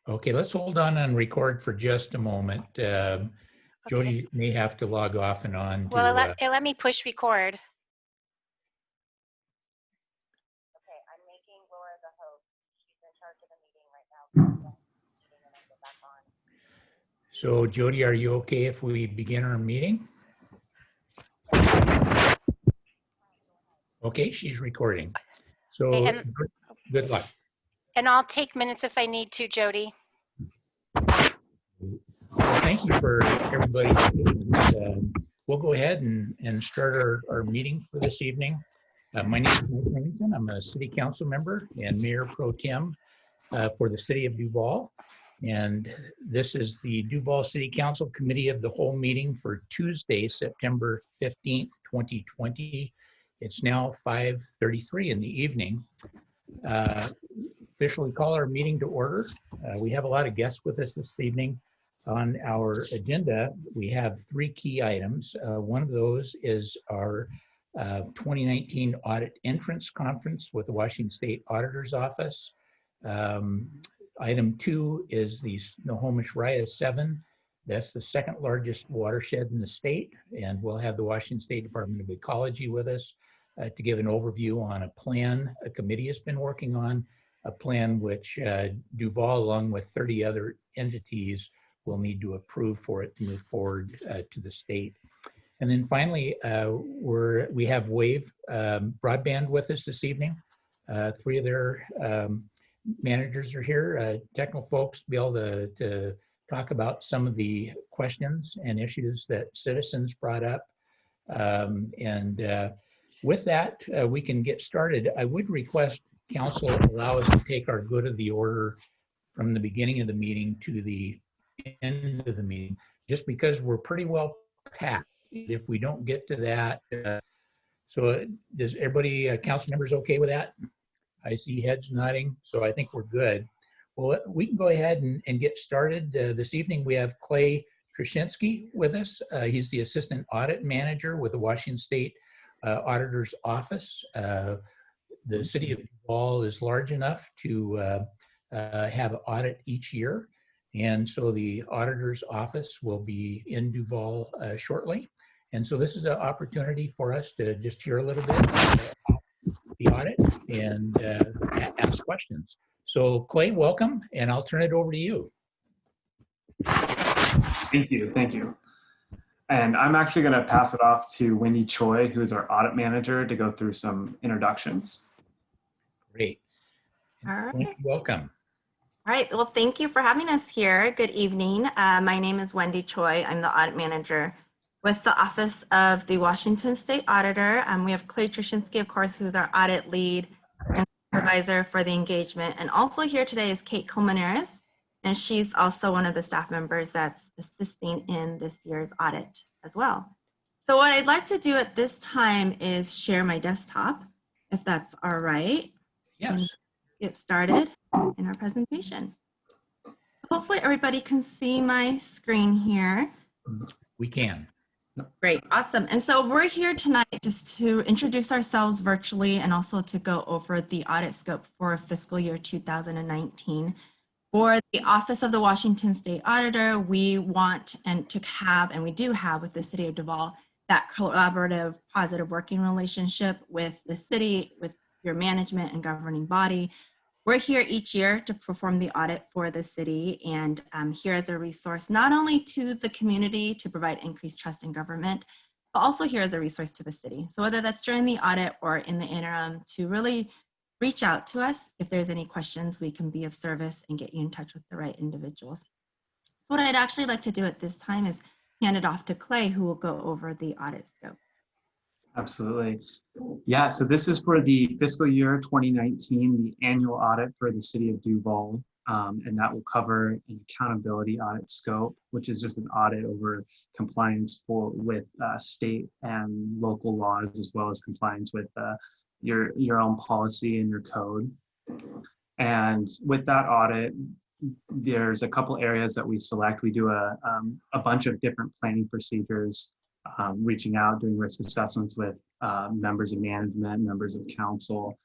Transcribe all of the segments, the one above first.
Okay, let's hold on and record for just a moment. Okay. Jody may have to log off and on to. Well, it let me push record. Okay, I'm making Laura the host. She's in charge of the meeting right now. So Jody, are you okay if we begin our meeting? Okay, she's recording. So Okay, good luck. And I'll take minutes if I need to, Jody. Well, thank you for everybody. We'll go ahead and start our meeting for this evening. My name is Mike Remington. I'm a city council member and mayor pro tem for the city of Duval. And this is the Duval City Council Committee of the Whole meeting for Tuesday, September 15th, 2020. It's now 5:33 in the evening. Officially call our meeting to order. We have a lot of guests with us this evening. On our agenda, we have three key items. One of those is our 2019 Audit Entrance Conference with the Washington State Auditor's Office. Item 2 is the Snohomish Raya 7. That's the second largest watershed in the state, and we'll have the Washington State Department of Ecology with us to give an overview on a plan a committee has been working on, a plan which Duval, along with 30 other entities, will need to approve for it to move forward to the state. And then finally, we have Wave Broadband with us this evening. Three of their managers are here, technical folks, to be able to talk about some of the questions and issues that citizens brought up. With that, we can get started. I would request council allow us to take our good of the order from the beginning of the meeting to the end of the meeting, just because we're pretty well packed. If we don't get to that, so does everybody, council members, okay with that? I see heads nodding, so I think we're good. Well, we can go ahead and get started. This evening we have Clay Krasinski with us. He's the Assistant Audit Manager with the Washington State Auditor's Office. The city of Duval is large enough to have an audit each year. And so the auditor's office will be in Duval shortly. And so this is an opportunity for us to just hear a little bit about the audit and ask questions. So Clay, welcome, and I'll turn it over to you. Thank you. And I'm actually going to pass it off to Wendy Choi, who is our audit manager, to go through some introductions. Great. All right. Wendy, welcome. All right. Well, thank you for having us here. Good evening. My name is Wendy Choi. I'm the audit manager with the Office of the Washington State Auditor. We have Clay Trzynski, of course, who's our audit lead and supervisor for the engagement. And also here today is Kate Colmenares, and she's also one of the staff members that's assisting in this year's audit as well. So what I'd like to do at this time is share my desktop, if that's all right. Yes. And get started in our presentation. Hopefully everybody can see my screen here. We can. Great, awesome. And so we're here tonight just to introduce ourselves virtually and also to go over the audit scope for fiscal year 2019. For the Office of the Washington State Auditor, we want to have, and we do have with the City of Duval, that collaborative, positive working relationship with the city, with your management and governing body. We're here each year to perform the audit for the city, and here as a resource, not only to the community to provide increased trust in government, but also here as a resource to the city. So whether that's during the audit or in the interim, to really reach out to us if there's any questions, we can be of service and get you in touch with the right individuals. So what I'd actually like to do at this time is hand it off to Clay, who will go over the audit scope. Absolutely. Yeah, so this is for the fiscal year 2019, the annual audit for the city of Duval, and that will cover an accountability audit scope, which is just an audit over compliance with state and local laws, as well as compliance with your own policy and your code. And with that audit, there's a couple areas that we select. We do a bunch of different planning procedures, reaching out, doing risk assessments with members of management, members of council,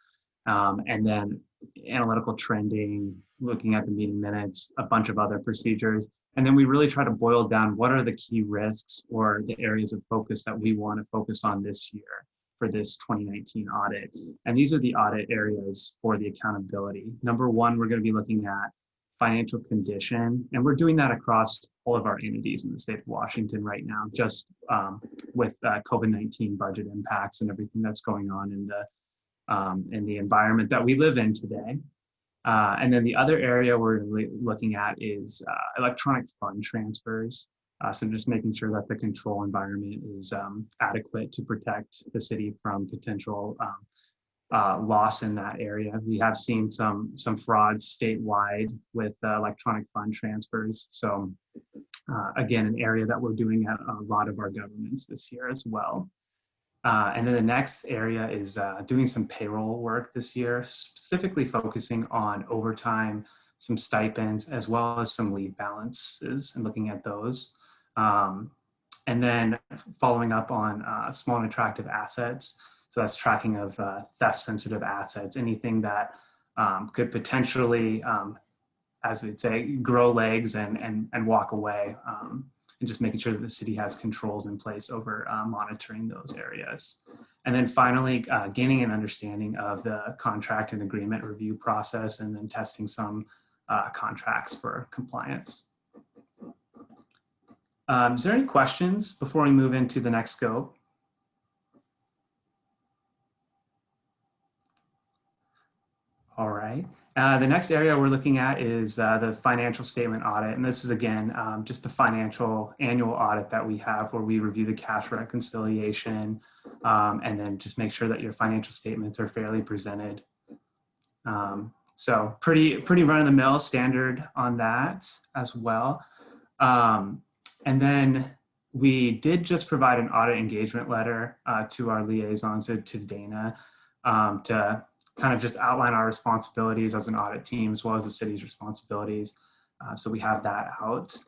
and then analytical trending, looking at the meeting minutes, a bunch of other procedures. And then we really try to boil down what are the key risks or the areas of focus that we want to focus on this year for this 2019 audit. And these are the audit areas for the accountability. Number one, we're going to be looking at financial condition, and we're doing that across all of our entities in the state of Washington right now, just with COVID-19 budget impacts and everything that's going on in the environment that we live in today. And then the other area we're looking at is electronic fund transfers. So just making sure that the control environment is adequate to protect the city from potential loss in that area. We have seen some frauds statewide with electronic fund transfers. So again, an area that we're doing at a lot of our governments this year as well. And then the next area is doing some payroll work this year, specifically focusing on overtime, some stipends, as well as some leave balances and looking at those. And then following up on small and attractive assets. So that's tracking of theft sensitive assets, anything that could potentially, as we'd say, grow legs and walk away. And just making sure that the city has controls in place over monitoring those areas. And then finally, gaining an understanding of the contract and agreement review process, and then testing some contracts for compliance. Is there any questions before we move into the next scope? All right. The next area we're looking at is the financial statement audit. And this is, again, just the financial annual audit that we have where we review the cash reconciliation and then just make sure that your financial statements are fairly presented. So pretty run-of-the-mill standard on that as well. And then we did just provide an audit engagement letter to our liaisons, so to Dana, to kind of just outline our responsibilities as an audit team, as well as the city's responsibilities. So we have that out.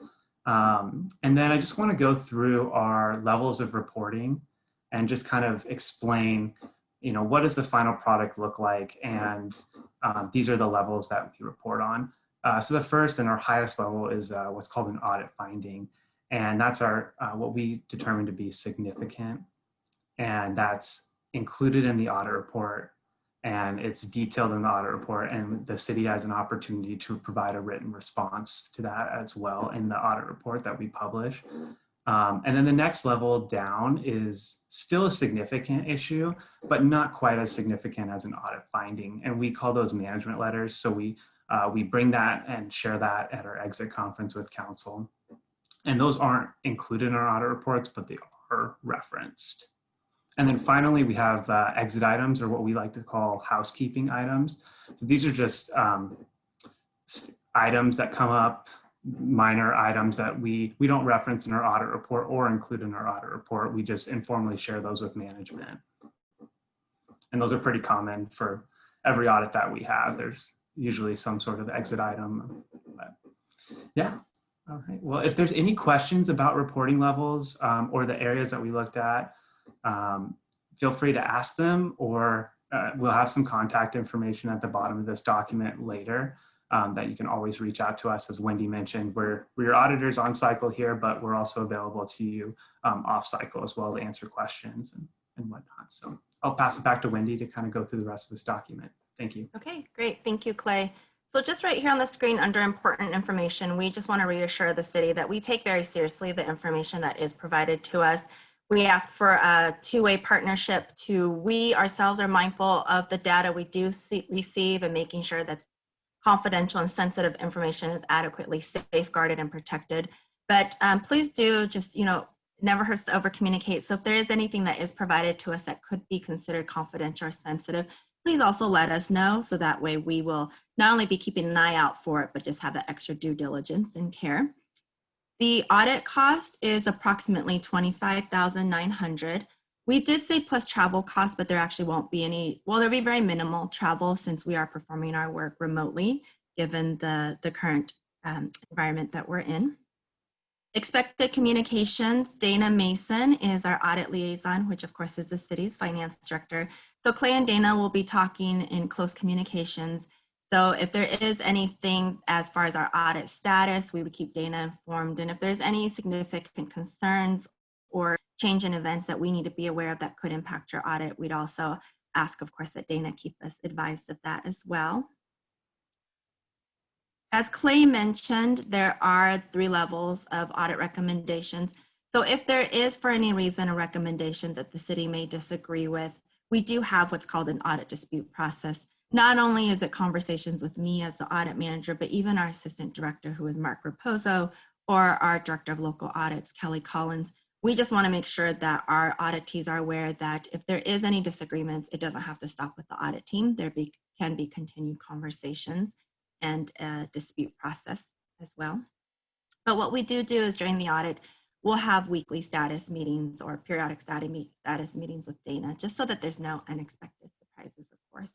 And then I just want to go through our levels of reporting and just kind of explain, what does the final product look like? And these are the levels that we report on. So the first and our highest level is what's called an audit finding. And that's our what we determine to be significant. And that's included in the audit report. And it's detailed in the audit report, and the city has an opportunity to provide a written response to that as well in the audit report that we publish. And then the next level down is still a significant issue, but not quite as significant as an audit finding. And we call those management letters. So we bring that and share that at our exit conference with council. And those aren't included in our audit reports, but they are referenced. And then finally, we have exit items, or what we like to call housekeeping items. So these are just items that come up, minor items that we don't reference in our audit report or include in our audit report. We just informally share those with management. And those are pretty common for every audit that we have. There's usually some sort of exit item. But yeah. All right. Well, if there's any questions about reporting levels or the areas that we looked at, feel free to ask them, or we'll have some contact information at the bottom of this document later that you can always reach out to us. As Wendy mentioned, we're your auditors on cycle here, but we're also available to you off cycle as well to answer questions and whatnot. So I'll pass it back to Wendy to kind of go through the rest of this document. Thank you. Okay, great. Thank you, Clay. So just right here on the screen under important information, we just want to reassure the city that we take very seriously the information that is provided to us. We ask for a two-way partnership we ourselves are mindful of the data we do receive and making sure that confidential and sensitive information is adequately safeguarded and protected. But please do just, never hurts to over communicate. So if there is anything that is provided to us that could be considered confidential or sensitive, please also let us know. So that way we will not only be keeping an eye out for it, but just have that extra due diligence and care. The audit cost is approximately $25,900. We did say plus travel costs, but there actually won't be any, there'll be very minimal travel since we are performing our work remotely, given the current environment that we're in. Expected communications, Dana Mason is our audit liaison, which of course is the city's finance director. So Clay and Dana will be talking in close communications. So if there is anything as far as our audit status, we would keep Dana informed. And if there's any significant concerns or change in events that we need to be aware of that could impact your audit, we'd also ask, of course, that Dana keep us advised of that as well. As Clay mentioned, there are 3 levels of audit recommendations. So if there is, for any reason, a recommendation that the city may disagree with, we do have what's called an audit dispute process. Not only is it conversations with me as the audit manager, but even our assistant director, who is Mark Raposo, or our director of local audits, Kelly Collins. We just want to make sure that our auditees are aware that if there is any disagreements, it doesn't have to stop with the audit team. There can be continued conversations and a dispute process as well. But what we do is during the audit, we'll have weekly status meetings or periodic status meetings with Dana, just so that there's no unexpected surprises, of course.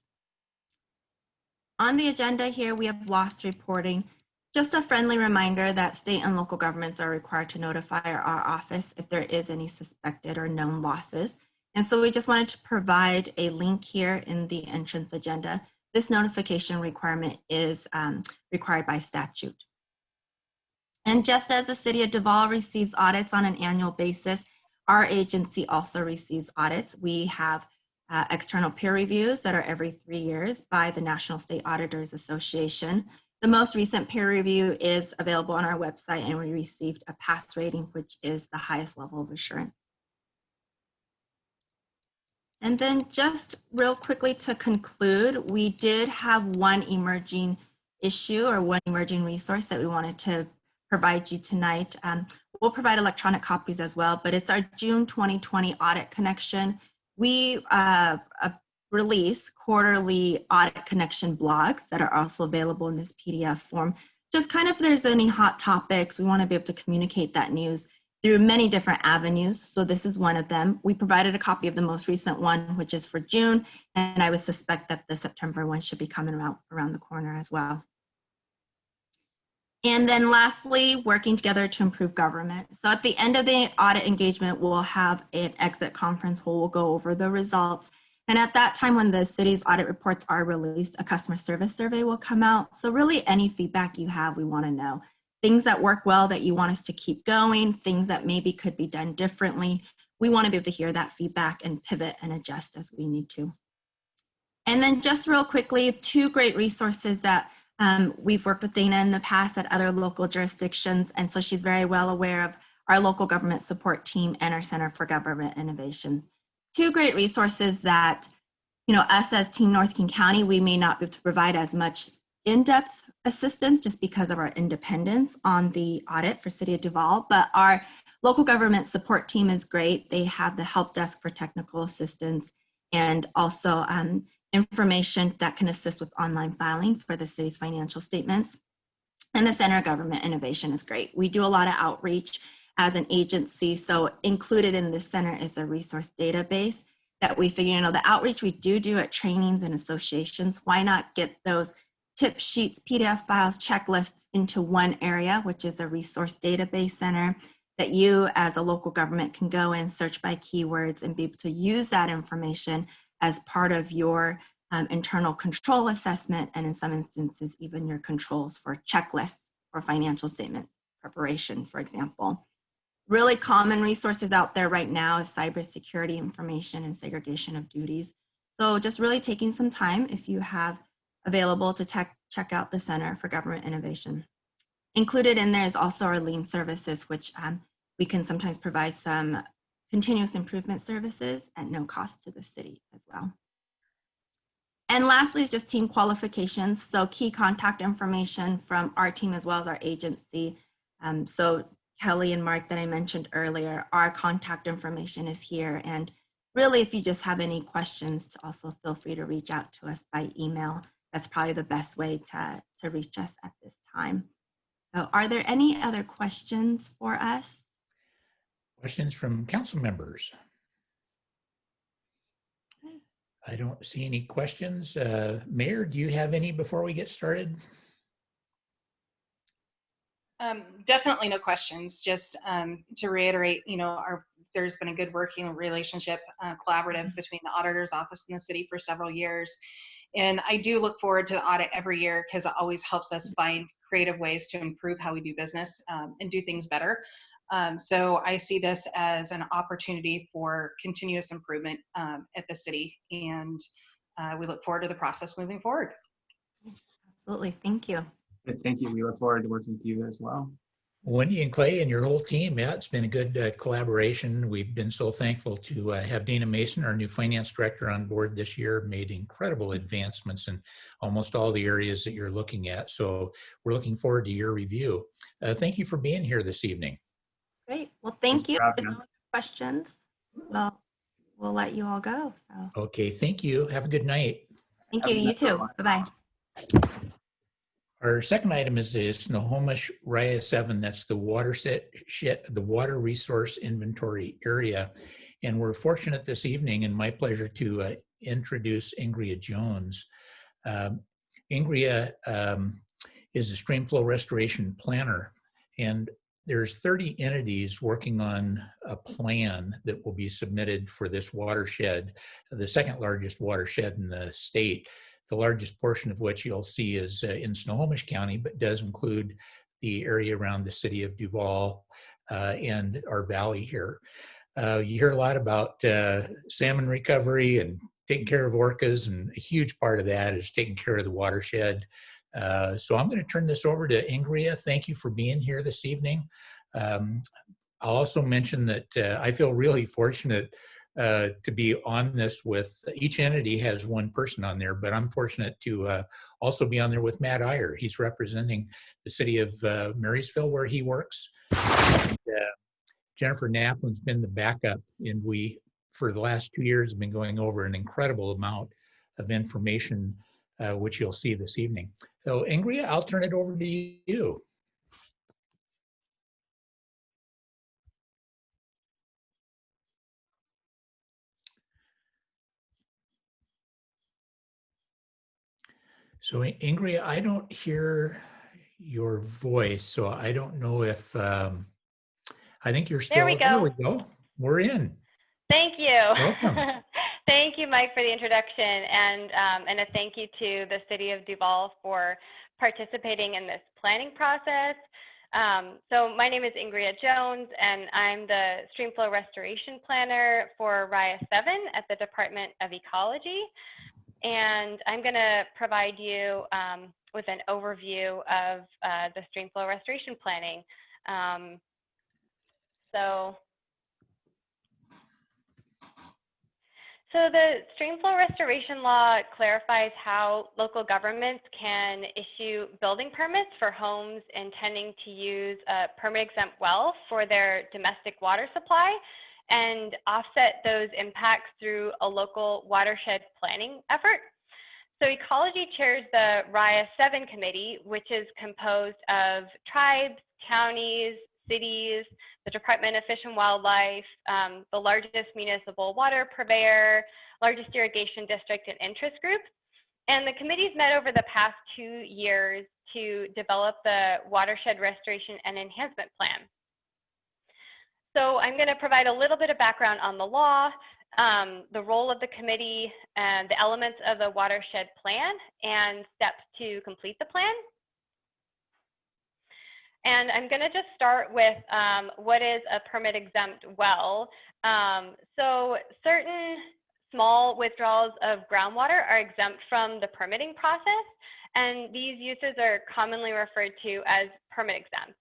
On the agenda here, we have loss reporting. Just a friendly reminder that state and local governments are required to notify our office if there is any suspected or known losses. And so we just wanted to provide a link here in the entrance agenda. This notification requirement is required by statute. And just as the City of Duval receives audits on an annual basis, our agency also receives audits. We have external peer reviews that are every 3 years by the National State Auditors Association. The most recent peer review is available on our website, and we received a pass rating, which is the highest level of assurance. And then just real quickly to conclude, we did have one emerging issue or one emerging resource that we wanted to provide you tonight. We'll provide electronic copies as well, but it's our June 2020 audit connection. We release quarterly audit connection blogs that are also available in this PDF form. Just kind of if there's any hot topics, we want to be able to communicate that news through many different avenues. So this is one of them. We provided a copy of the most recent one, which is for June, and I would suspect that the September one should be coming around the corner as well. And then lastly, working together to improve government. So at the end of the audit engagement, we'll have an exit conference where we'll go over the results. And at that time, when the city's audit reports are released, a customer service survey will come out. So really any feedback you have, we want to know. Things that work well that you want us to keep going, things that maybe could be done differently. We want to be able to hear that feedback and pivot and adjust as we need to. And then just real quickly, 2 great resources that we've worked with Dana in the past at other local jurisdictions. And so she's very well aware of our local government support team and our Center for Government Innovation. 2 great resources that, us as Team North King County, we may not be able to provide as much in-depth assistance just because of our independence on the audit for City of Duval, but our local government support team is great. They have the help desk for technical assistance and also information that can assist with online filing for the city's financial statements. And the Center of Government Innovation is great. We do a lot of outreach as an agency, so included in this center is a resource database that we figure, the outreach we do at trainings and associations, why not get those tip sheets, PDF files, checklists into one area, which is a resource database center that you as a local government can go and search by keywords and be able to use that information as part of your internal control assessment, and in some instances, even your controls for checklists for financial statement preparation, for example. Really common resources out there right now is cybersecurity information and segregation of duties. So just really taking some time, if you have available, to check out the Center for Government Innovation. Included in there is also our lean services, which we can sometimes provide some continuous improvement services at no cost to the city as well. And lastly is just team qualifications. So key contact information from our team as well as our agency. So Kelly and Mark that I mentioned earlier, our contact information is here. And really, if you just have any questions, to also feel free to reach out to us by email. That's probably the best way to reach us at this time. So are there any other questions for us? Questions from council members? I don't see any questions. Mayor, do you have any before we get started? Definitely no questions. Just to reiterate, there's been a good working relationship, collaborative between the auditor's office and the city for several years. And I do look forward to the audit every year because it always helps us find creative ways to improve how we do business and do things better. So I see this as an opportunity for continuous improvement at the city, and we look forward to the process moving forward. Absolutely. Thank you. Thank you. We look forward to working with you as well. Wendy and Clay and your whole team, yeah, it's been a good collaboration. We've been so thankful to have Dana Mason, our new finance director, on board this year, made incredible advancements in almost all the areas that you're looking at. So we're looking forward to your review. Thank you for being here this evening. Great. Well, thank you. for If having there's us. no questions, well, we'll let you all go. So Okay, thank you. Have a good night. thank Have you. a You nice too. one. Bye-bye. Our second item is the Snohomish RIA 7. That's the water resource inventory area. And we're fortunate this evening, and my pleasure, to introduce Ingria Jones. Ingria is a stream flow restoration planner, and there's 30 entities working on a plan that will be submitted for this watershed, the second largest watershed in the state. The largest portion of which you'll see is in Snohomish County, but does include the area around the city of Duval and our valley here. You hear a lot about salmon recovery and taking care of orcas, and a huge part of that is taking care of the watershed. So I'm going to turn this over to Ingria. Thank you for being here this evening. I'll also mention that I feel really fortunate to be on this with, each entity has one person on there, but I'm fortunate to also be on there with Matt Iyer. He's representing the city of Marysville, where he works. And, Jennifer Naplin's been the backup, and we, for the last 2 years, have been going over an incredible amount of information, which you'll see this evening. So Ingria, I'll turn it over to you. So Ingria, I don't hear your voice, so I don't know if, I think you're still, There we go. There we go. We're in. Thank you. Welcome. Thank you, Mike, for the introduction, and a thank you to the City of Duval for participating in this planning process. So my name is Ingria Jones, and I'm the Streamflow Restoration Planner for RIA 7 at the Department of Ecology. And I'm going to provide you with an overview of the Streamflow Restoration Planning. So the Streamflow Restoration Law clarifies how local governments can issue building permits for homes intending to use a permit-exempt well for their domestic water supply and offset those impacts through a local watershed planning effort. So Ecology chairs the RIA 7 committee, which is composed of tribes, counties, cities, the Department of Fish and Wildlife, the largest municipal water purveyor, largest irrigation district, and interest groups. And the committee's met over the past 2 years to develop the Watershed Restoration and Enhancement Plan. So I'm going to provide a little bit of background on the law, the role of the committee, and the elements of the watershed plan, and steps to complete the plan. And I'm going to just start with what is a permit-exempt well. So certain small withdrawals of groundwater are exempt from the permitting process, and these uses are commonly referred to as permit-exempt.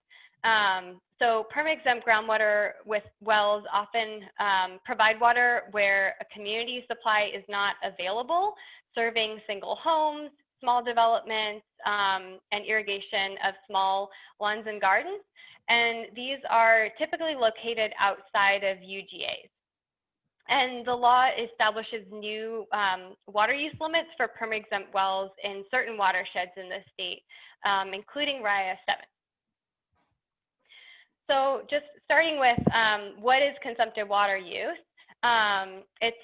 So permit-exempt groundwater with wells often provide water where a community supply is not available, serving single homes, small developments, and irrigation of small lawns and gardens. And these are typically located outside of UGAs. And the law establishes new water use limits for permit-exempt wells in certain watersheds in the state, including RIA 7. So just starting with what is consumptive water use? It's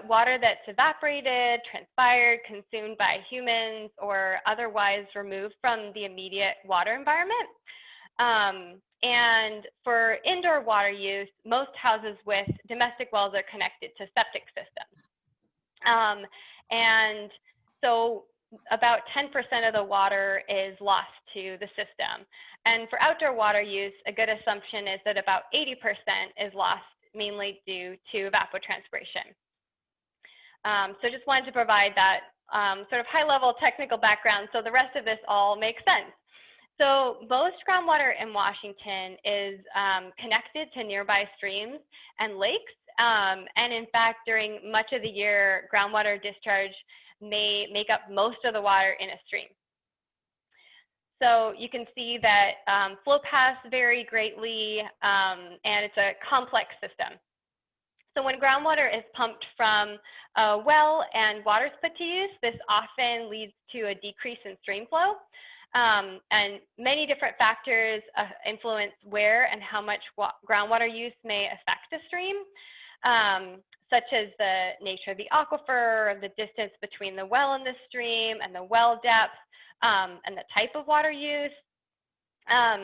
water that's evaporated, transpired, consumed by humans, or otherwise removed from the immediate water environment. And for indoor water use, most houses with domestic wells are connected to septic systems. And so about 10% of the water is lost to the system. And for outdoor water use, a good assumption is that about 80% is lost mainly due to evapotranspiration. So just wanted to provide that sort of high-level technical background so the rest of this all makes sense. So most groundwater in Washington is connected to nearby streams and lakes. And in fact, during much of the year, groundwater discharge may make up most of the water in a stream. So you can see that flow paths vary greatly, and it's a complex system. So when groundwater is pumped from a well and water is put to use, this often leads to a decrease in stream flow. And many different factors influence where and how much groundwater use may affect a stream, such as the nature of the aquifer, the distance between the well and the stream, and the well depth, and the type of water use.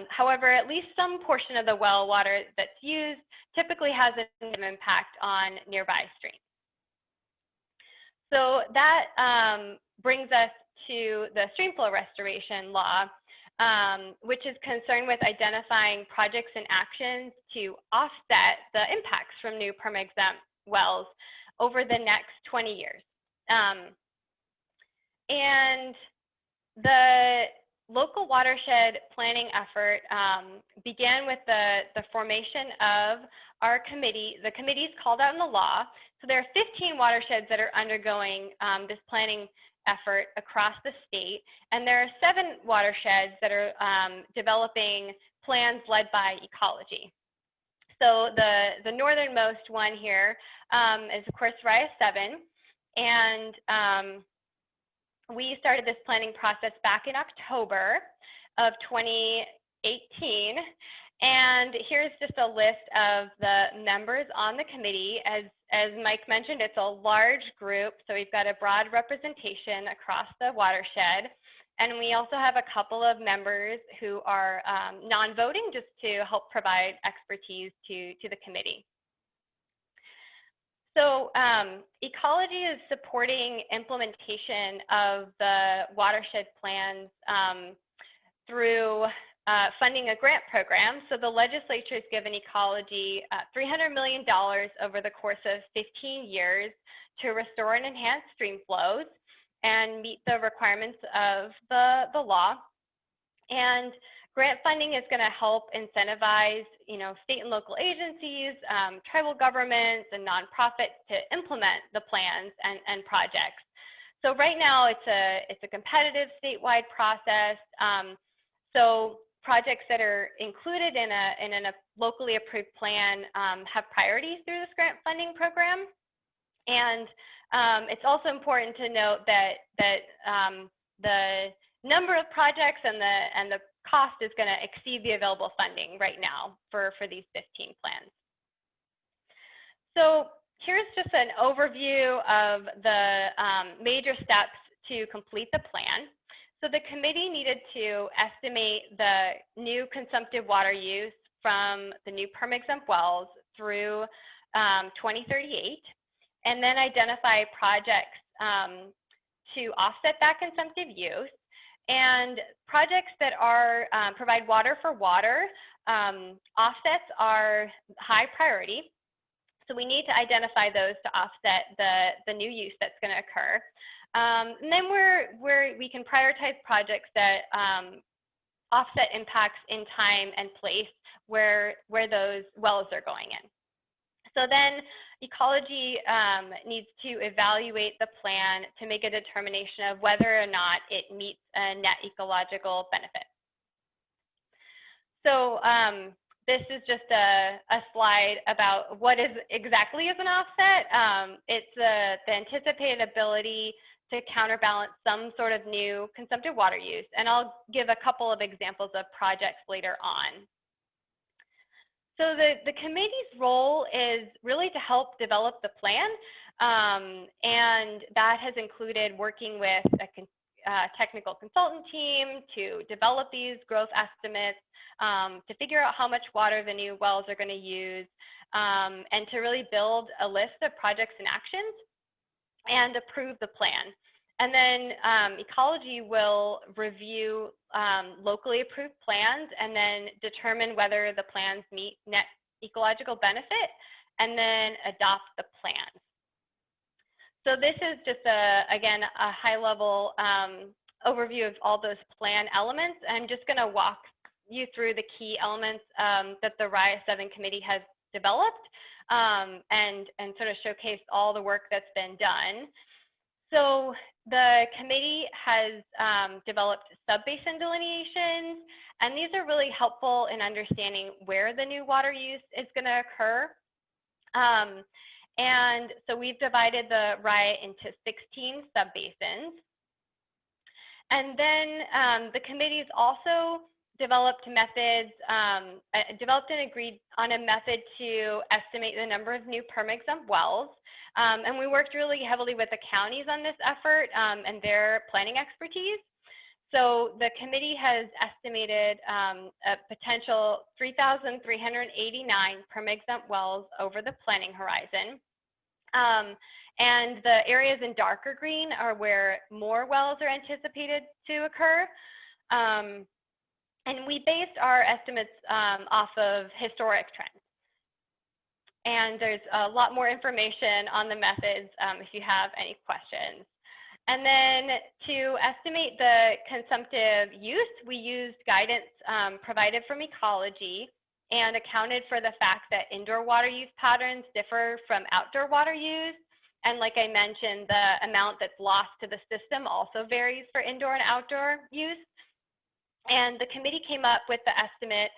However, at least some portion of the well water that's used typically has an impact on nearby streams. So that brings us to the stream flow restoration law, which is concerned with identifying projects and actions to offset the impacts from new perma-exempt wells over the next 20 years. And the local watershed planning effort began with the formation of our committee. The committee is called out in the law. So there are 15 watersheds that are undergoing this planning effort across the state, and there are 7 watersheds that are developing plans led by ecology. So the northernmost one here is, of course, RIA 7, and we started this planning process back in October of 2018. And here's just a list of the members on the committee. As Mike mentioned, it's a large group, so we've got a broad representation across the watershed. And we also have a couple of members who are non-voting, just to help provide expertise to the committee. So ecology is supporting implementation of the watershed plans through funding a grant program. So the legislature has given ecology $300 million over the course of 15 years to restore and enhance stream flows and meet the requirements of the law. And grant funding is going to help incentivize, state and local agencies, tribal governments, and nonprofits to implement the plans and projects. So right now it's a competitive statewide process. So projects that are included in a locally approved plan have priorities through this grant funding program. And it's also important to note that the number of projects and the cost is going to exceed the available funding right now for these 15 plans. So here's just an overview of the major steps to complete the plan. So the committee needed to estimate the new consumptive water use from the new perma-exempt wells through 2038, and then identify projects to offset that consumptive use. And projects that are provide water for water offsets are high priority. So we need to identify those to offset the new use that's going to occur. And then we can prioritize projects that offset impacts in time and place where those wells are going in. So then ecology needs to evaluate the plan to make a determination of whether or not it meets a net ecological benefit. So this is just a slide about what exactly is an offset. It's the anticipated ability to counterbalance some sort of new consumptive water use. And I'll give a couple of examples of projects later on. So the committee's role is really to help develop the plan, and that has included working with technical consultant team to develop these growth estimates, to figure out how much water the new wells are going to use, and to really build a list of projects and actions and approve the plan. And then ecology will review locally approved plans and then determine whether the plans meet net ecological benefit and then adopt the plans. So this is just, again, a high-level overview of all those plan elements. I'm just going to walk you through the key elements that the RIA 7 committee has developed and sort of showcase all the work that's been done. So the committee has developed sub-basin delineations, and these are really helpful in understanding where the new water use is going to occur. And so we've divided the RIA into 16 sub-basins. And then the committee's also developed methods, developed and agreed on a method to estimate the number of new perma-exempt wells. And we worked really heavily with the counties on this effort and their planning expertise. So the committee has estimated a potential 3,389 perma-exempt wells over the planning horizon. And the areas in darker green are where more wells are anticipated to occur. And we based our estimates off of historic trends. And there's a lot more information on the methods if you have any questions. And then to estimate the consumptive use, we used guidance provided from ecology and accounted for the fact that indoor water use patterns differ from outdoor water use. And like I mentioned, the amount that's lost to the system also varies for indoor and outdoor use. And the committee came up with the estimate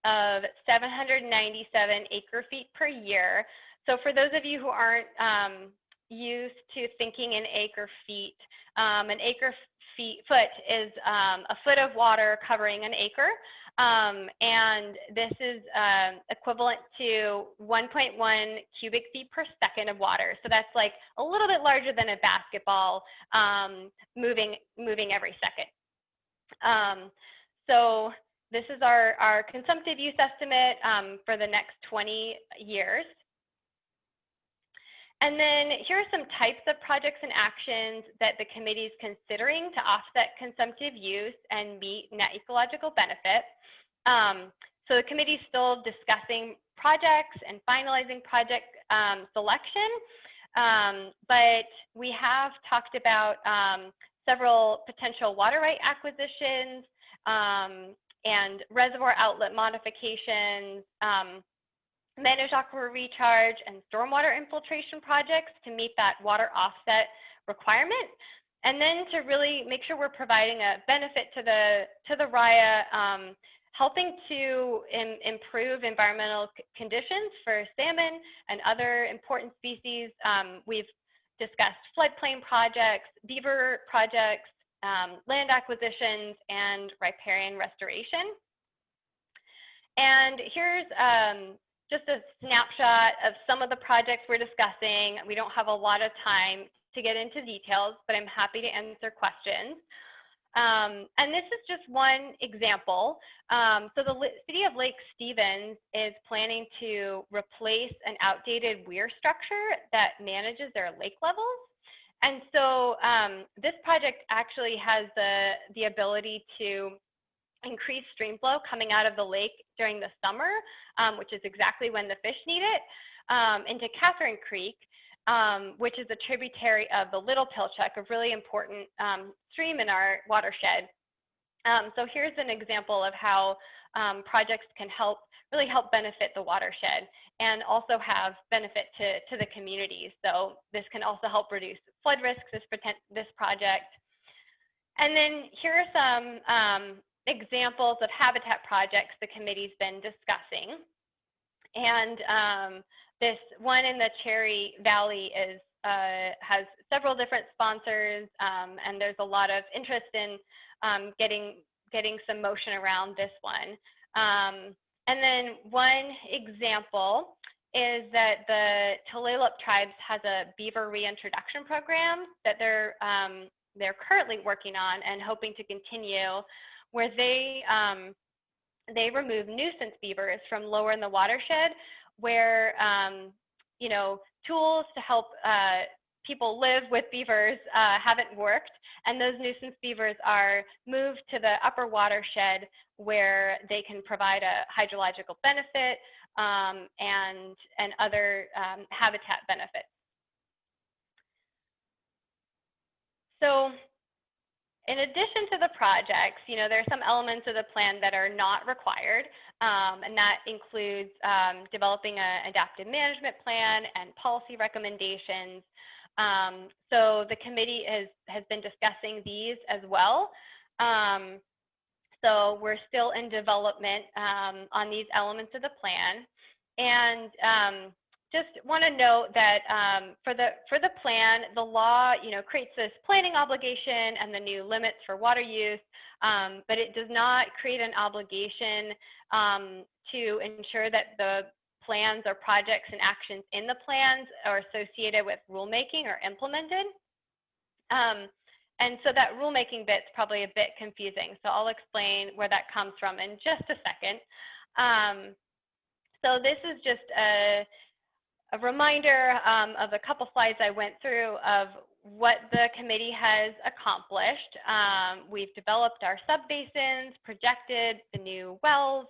of 797 acre feet per year. So for those of you who aren't used to thinking in acre feet, an acre foot is a foot of water covering an acre. And this is equivalent to 1.1 cubic feet per second of water. So that's like a little bit larger than a basketball moving every second. So this is our consumptive use estimate for the next 20 years. And then here are some types of projects and actions that the committee is considering to offset consumptive use and meet net ecological benefit. So the committee is still discussing projects and finalizing project selection, but we have talked about several potential water right acquisitions and reservoir outlet modifications, managed aquifer recharge and stormwater infiltration projects to meet that water offset requirement. And then to really make sure we're providing a benefit to the RIA, helping to improve environmental conditions for salmon and other important species. We've discussed floodplain projects, beaver projects, land acquisitions, and riparian restoration. And here's just a snapshot of some of the projects we're discussing. We don't have a lot of time to get into details, but I'm happy to answer questions. And this is just one example. So the city of Lake Stevens is planning to replace an outdated weir structure that manages their lake levels. And so this project actually has the ability to increase stream flow coming out of the lake during the summer, which is exactly when the fish need it, into Catherine Creek, which is a tributary of the Little Pilchuck, a really important stream in our watershed. So here's an example of how projects can really help benefit the watershed and also have benefit to the communities. So this can also help reduce flood risks, this project. And then here are some examples of habitat projects the committee's been discussing. And this one in the Cherry Valley has several different sponsors, and there's a lot of interest in getting some motion around this one. And then one example is that the Tulalip tribes has a beaver reintroduction program that they're they're currently working on and hoping to continue, where they remove nuisance beavers from lower in the watershed, where you know, tools to help people live with beavers haven't worked, and those nuisance beavers are moved to the upper watershed where they can provide a hydrological benefit and other habitat benefits. So in addition to the projects, you know, there are some elements of the plan that are not required, and that includes developing an adaptive management plan and policy recommendations. So the committee has been discussing these as well. So we're still in development on these elements of the plan. And just want to note that for the plan, the law, you know, creates this planning obligation and the new limits for water use, but it does not create an obligation to ensure that the plans or projects and actions in the plans are associated with rulemaking or implemented. And so that rulemaking bit's probably a bit confusing. So I'll explain where that comes from in just a second. So this is just a reminder of a couple slides I went through of what the committee has accomplished. We've developed our subbasins, projected the new wells,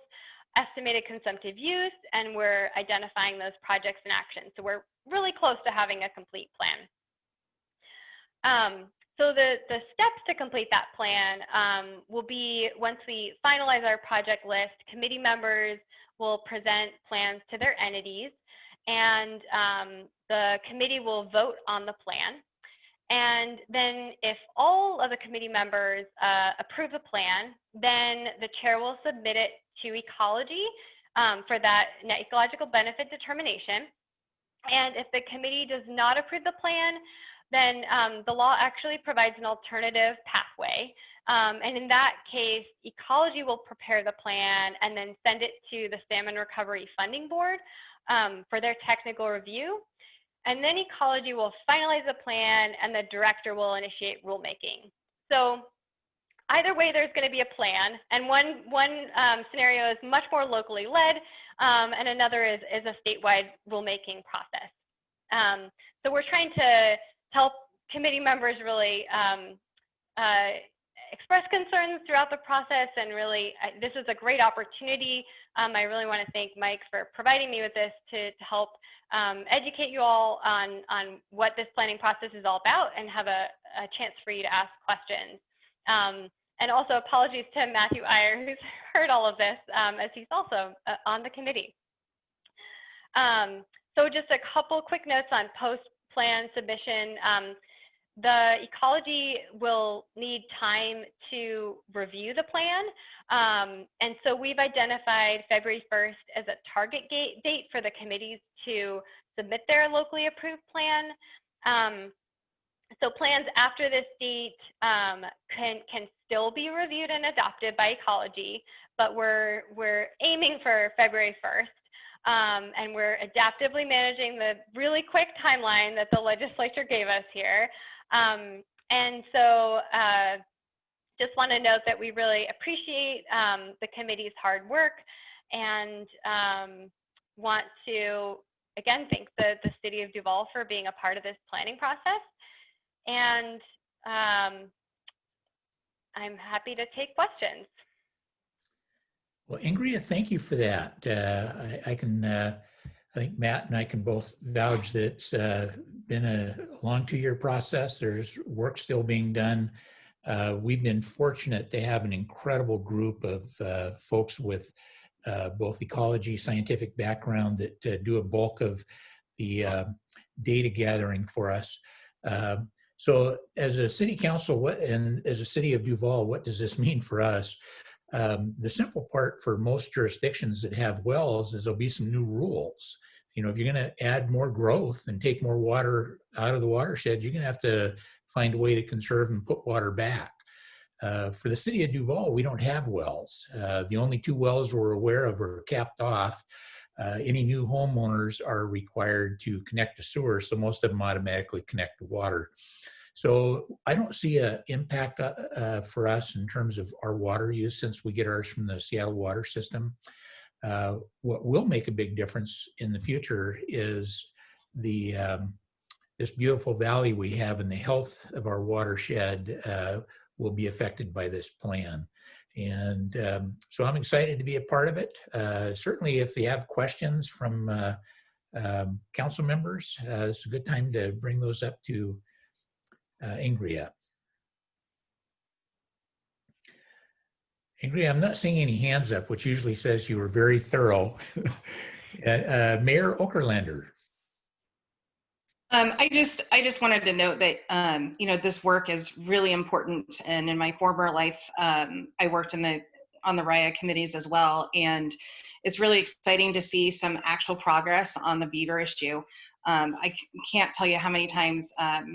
estimated consumptive use, and we're identifying those projects and actions. So we're really close to having a complete plan. So the steps to complete that plan will be, once we finalize our project list, committee members will present plans to their entities, and the committee will vote on the plan. And then if all of the committee members approve the plan, then the chair will submit it to ecology for that net ecological benefit determination. And if the committee does not approve the plan, then the law actually provides an alternative pathway. And in that case, ecology will prepare the plan and then send it to the Salmon Recovery Funding Board for their technical review. And then ecology will finalize the plan and the director will initiate rulemaking. So either way, there's going to be a plan. And one scenario is much more locally led, and another is a statewide rulemaking process. So we're trying to help committee members really express concerns throughout the process, and really this is a great opportunity. I really want to thank Mike for providing me with this to help educate you all on what this planning process is all about and have a chance for you to ask questions. And also apologies to Matthew Iyer, who's heard all of this, as he's also on the committee. So just a couple quick notes on post-plan submission. The ecology will need time to review the plan. And so we've identified February 1st as a target date for the committees to submit their locally approved plan. So plans after this date can still be reviewed and adopted by ecology, but we're aiming for February 1st. And we're adaptively managing the really quick timeline that the legislature gave us here. And so just want to note that we really appreciate the committee's hard work, and want to, again, thank the City of Duval for being a part of this planning process. And I'm happy to take questions. Well, Ingrid, thank you for that. I think Matt and I can both vouch that it's been a long 2-year process. There's work still being done. We've been fortunate to have an incredible group of folks with both ecology, scientific background that do a bulk of the data gathering for us. So as a city council, and as a city of Duval, what does this mean for us? The simple part for most jurisdictions that have wells is there'll be some new rules. You know, if you're going to add more growth and take more water out of the watershed, you're going to have to find a way to conserve and put water back. For the city of Duval, we don't have wells. The only 2 wells we're aware of are capped off. Any new homeowners are required to connect to sewer, so most of them automatically connect to water. So I don't see an impact for us in terms of our water use since we get ours from the Seattle water system. What will make a big difference in the future is the this beautiful valley we have, and the health of our watershed will be affected by this plan. And so I'm excited to be a part of it. Certainly if they have questions from council members, it's a good time to bring those up to Ingria. Ingria, I'm not seeing any hands up, which usually says you were very thorough. Mayor Okerlander. I just wanted to note that this work is really important. And in my former life, I worked on the RIA committees as well, and it's really exciting to see some actual progress on the beaver issue. I can't tell you how many times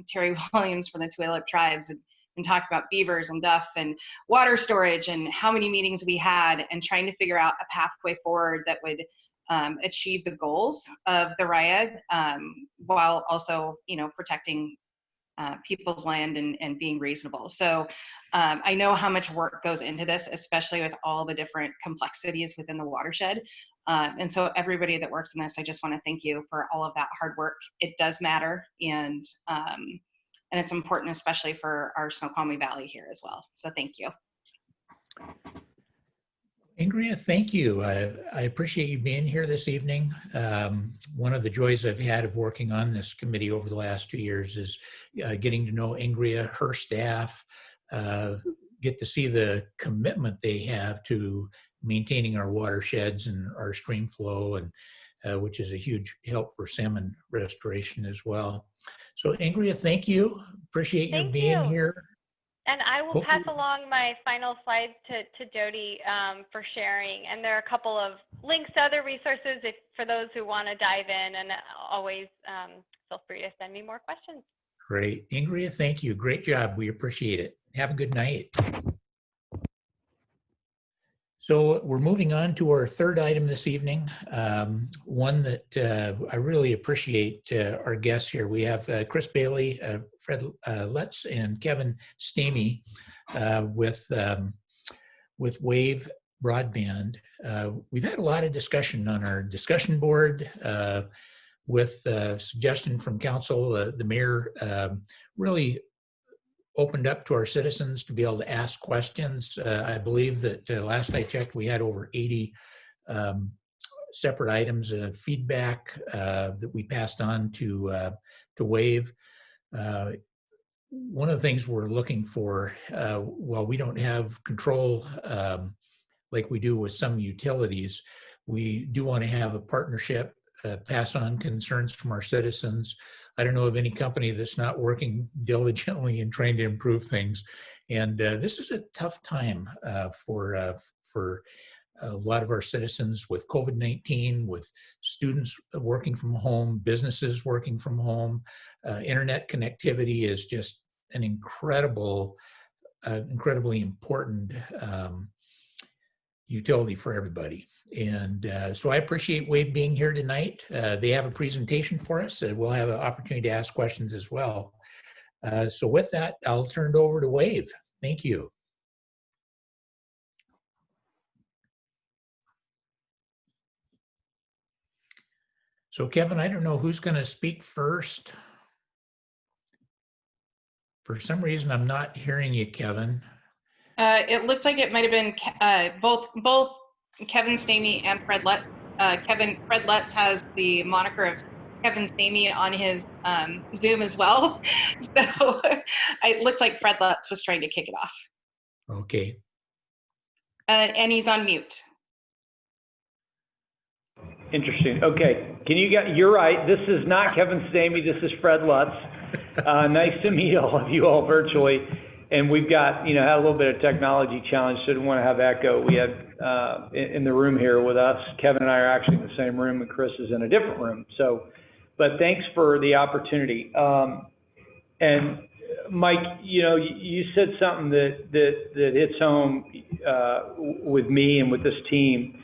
Terry Williams from the Tulalip Tribes and talk about beavers and duff and water storage and how many meetings we had, and trying to figure out a pathway forward that would achieve the goals of the RIA while also, protecting people's land and being reasonable. So I know how much work goes into this, especially with all the different complexities within the watershed. And so everybody that works in this, I just want to thank you for all of that hard work. It does matter, and it's important, especially for our Snoqualmie Valley here as well. So thank you. Ingria, thank you. I appreciate you being here this evening. One of the joys I've had of working on this committee over the last 2 years is getting to know Ingria, her staff, get to see the commitment they have to maintaining our watersheds and our stream flow, and which is a huge help for salmon restoration as well. So Ingria, thank you. Appreciate you being here. And I will pass along my final slides to Jody for sharing. And there are a couple of links to other resources for those who want to dive in, and always feel free to send me more questions. Great. Ingria, thank you. Great job. We appreciate it. Have a good night. So we're moving on to our third item this evening, one that I really appreciate our guests here. We have Chris Bailey, Fred Lutz, and Kevin Stamey with Wave Broadband. We've had a lot of discussion on our discussion board with suggestion from council. The mayor really opened up to our citizens to be able to ask questions. I believe that last I checked, we had over 80 separate items of feedback that we passed on to Wave. One of the things we're looking for, while we don't have control like we do with some utilities, we do want to have a partnership, pass on concerns from our citizens. I don't know of any company that's not working diligently in trying to improve things. And this is a tough time for a lot of our citizens with COVID-19, with students working from home, businesses working from home. Internet connectivity is just an incredibly important utility for everybody. And so I appreciate Wave being here tonight. They have a presentation for us. We'll have an opportunity to ask questions as well. So with that, I'll turn it over to Wave. Thank you. So Kevin, I don't know who's going to speak first. For some reason, I'm not hearing you, Kevin. It looks like it might have been both Kevin Stamey and Fred Lutz. Fred Lutz has the moniker of Kevin Stamey on his Zoom as well. So it looks like Fred Lutz was trying to kick it off. Okay. And he's on mute. Interesting. Okay. You're right. This is not Kevin Stamey. This is Fred Lutz. Nice to meet all of you all virtually. And we've got, had a little bit of technology challenge, so didn't want to have echo. We had in the room here with us, Kevin and I are actually in the same room, and Chris is in a different room. So, but thanks for the opportunity. And Mike, you said something that hits home with me and with this team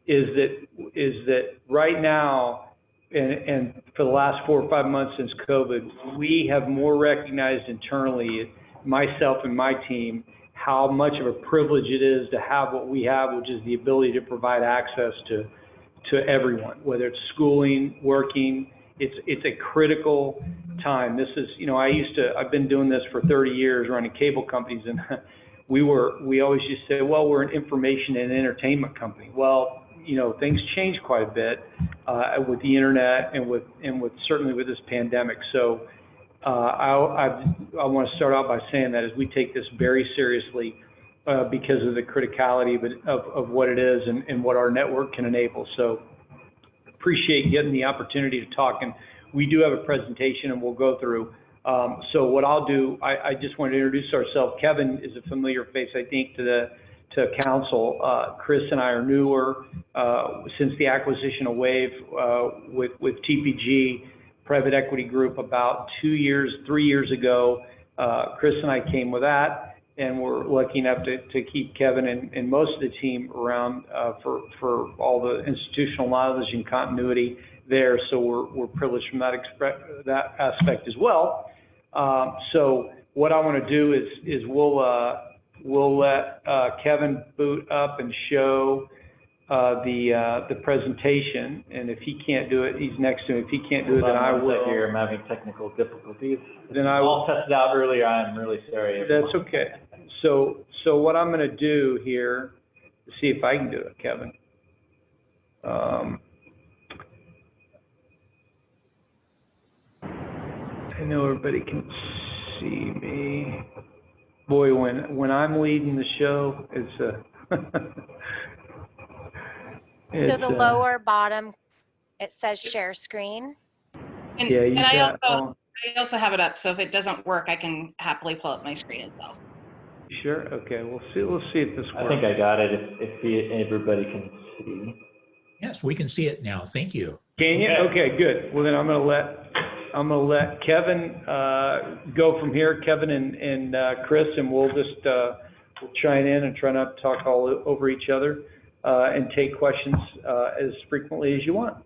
is that right now and for the last 4 or 5 months since COVID, we have more recognized internally, myself and my team, how much of a privilege it is to have what we have, which is the ability to provide access to everyone, whether it's schooling, working. It's a critical time. This is, I've been doing this for 30 years running cable companies, and we always used to say, well, we're an information and entertainment company. Well, things change quite a bit with the internet and with certainly with this pandemic. So I want to start out by saying that as we take this very seriously because of the criticality of what it is and what our network can enable. So appreciate getting the opportunity to talk, and we do have a presentation and we'll go through. So what I'll do, I just want to introduce ourselves. Kevin is a familiar face, I think, to council. Chris and I are newer since the acquisition of Wave with TPG Private Equity Group about 3 years ago. Chris and I came with that, and we're lucky enough to keep Kevin and most of the team around for all the institutional knowledge and continuity there. So we're privileged from that aspect as well. So what I want to do is we'll let Kevin boot up and show the presentation, and if he can't do it, he's next to him. If he can't do it, then I will. Here, I'm having technical difficulties. Then I will. All tested out earlier. I'm really sorry. That's okay. So what I'm going to do here, see if I can do it, Kevin. I know everybody can see me. Boy, when I'm leading the show, it's So the lower bottom, it says share screen. And, yeah, you and I got. also have it up, so if it doesn't work, I can happily pull up my screen as well. Sure. Okay. We'll see if this works. I think I got it. If everybody can see. Yes, we can see it now. Thank you. Can you? Okay, good. Well, then I'm gonna let Kevin go from here. Kevin and Chris, and we'll just we'll chime in and try not to talk all over each other and take questions as frequently as you want.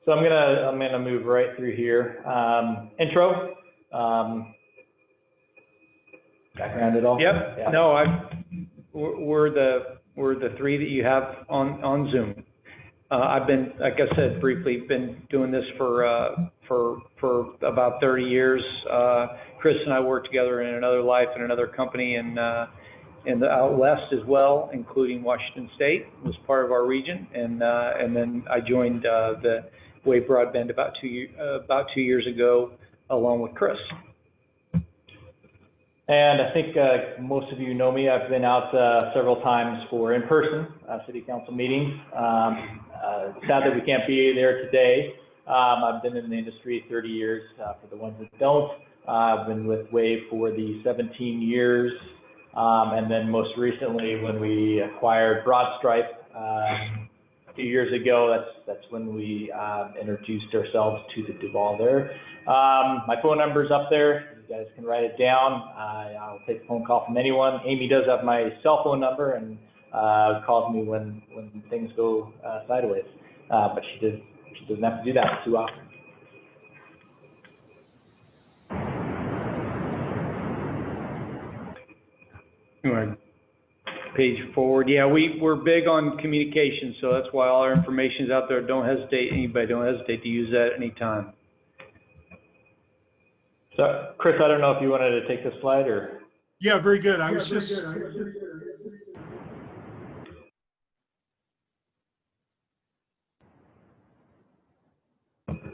So I'm gonna move right through here. Intro. Background at all? Yep. Yeah. No, we're the three that you have on Zoom. I've been, like I said briefly, been doing this for about 30 years. Chris and I worked together in another life in another company in the out west as well, including Washington State, was part of our region, and then I joined the Wave Broadband about 2 years ago, along with Chris. And I think most of you know me. I've been out several times for in-person city council meetings. Sad that we can't be there today. I've been in the industry 30 years. For the ones that don't, I've been with Wave for the 17 years. And then most recently, when we acquired Broadstripe a few years ago, that's when we introduced ourselves to the Duval there. My phone number's up there. You guys can write it down. I'll take a phone call from anyone. Amy does have my cell phone number and calls me when things go sideways. But she doesn't have to do that too often. You want to page forward? Yeah, we're big on communication, so that's why all our information's out there. Don't hesitate to use that anytime. So, Chris, I don't know if you wanted to take this slide or. Yeah, very good. I was just.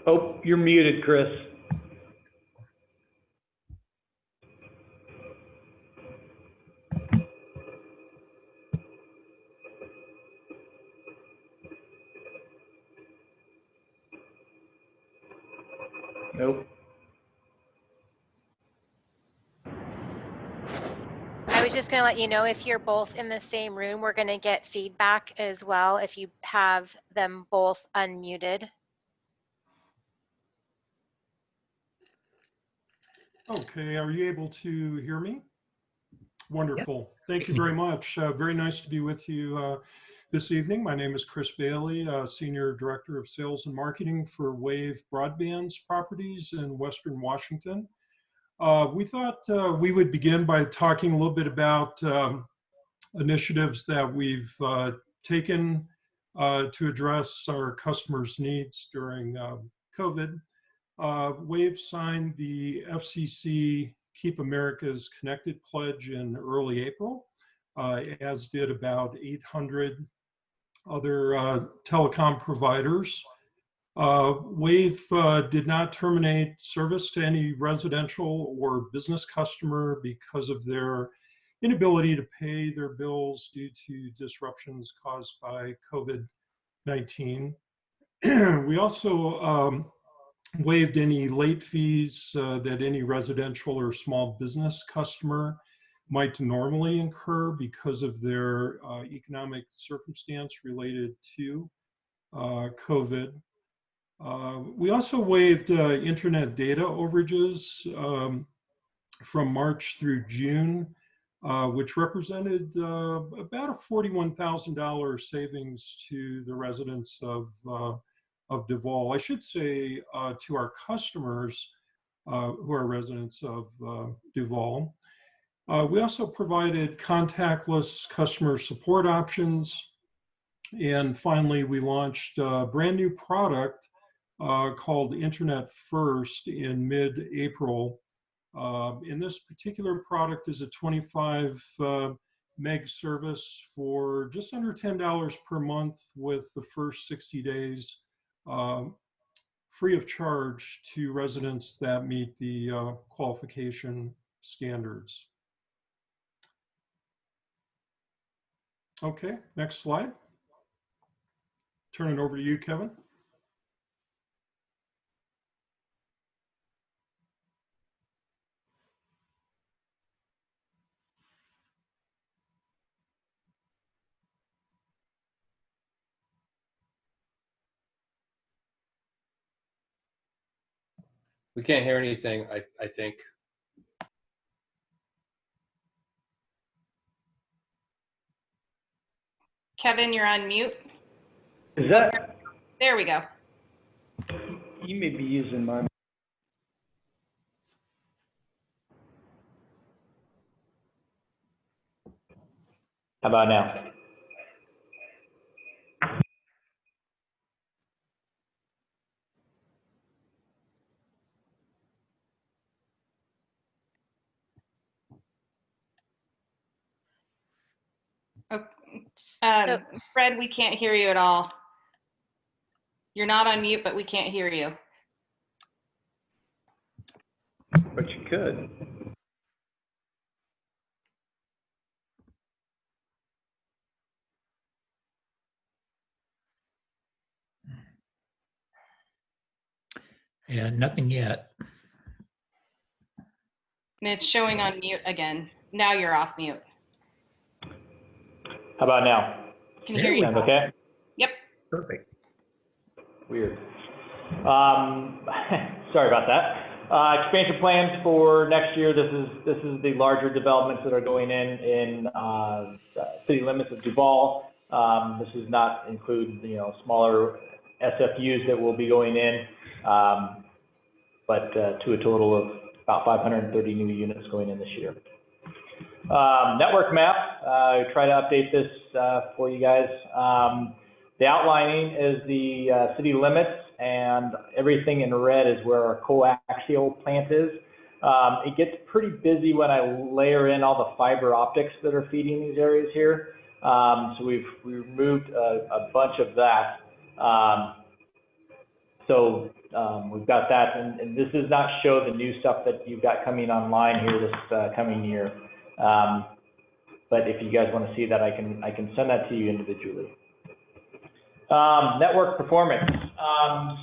Oh, you're muted, Chris. Nope. I was just going to let you know, if you're both in the same room, we're going to get feedback as well if you have them both unmuted. Okay, are you able to hear me? Wonderful. Thank you very much. Very nice to be with you this evening. My name is Chris Bailey, Senior Director of Sales and Marketing for Wave Broadband's properties in Western Washington. We thought we would begin by talking a little bit about initiatives that we've taken to address our customers' needs during COVID. Wave signed the FCC Keep America's Connected pledge in early April, as did about 800 other telecom providers. Wave did not terminate service to any residential or business customer because of their inability to pay their bills due to disruptions caused by COVID-19. We also waived any late fees that any residential or small business customer might normally incur because of their economic circumstance related to COVID. We also waived internet data overages from March through June, which represented about a $41,000 savings to the residents of Duval. I should say to our customers who are residents of Duval. We also provided contactless customer support options. And finally, we launched a brand new product called Internet First in mid-April. And this particular product is a 25 meg service for just under $10 per month with the first 60 days free of charge to residents that meet the qualification standards. Okay, next slide. Turn it over to you, Kevin. We can't hear anything, I think. Kevin, you're on mute. Is that? There we go. You may be using mine. How about now? Okay. Fred, we can't hear you at all. You're not on mute, but we can't hear you. But you could. Yeah, nothing yet. And it's showing on mute again. Now you're off mute. How about now? Can hear you. Sound okay? Yep. Perfect. Weird. Sorry about that. Expansion plans for next year. This is the larger developments that are going in city limits of Duval. This does not include smaller SFUs that will be going in, but to a total of about 530 new units going in this year. Network map. Try to update this for you guys. The outlining is the city limits, and everything in red is where our coaxial plant is. It gets pretty busy when I layer in all the fiber optics that are feeding these areas here. So we've removed a bunch of that. We've got that, and this does not show the new stuff that you've got coming online here this coming year. But if you guys want to see that, I can send that to you individually. Network performance.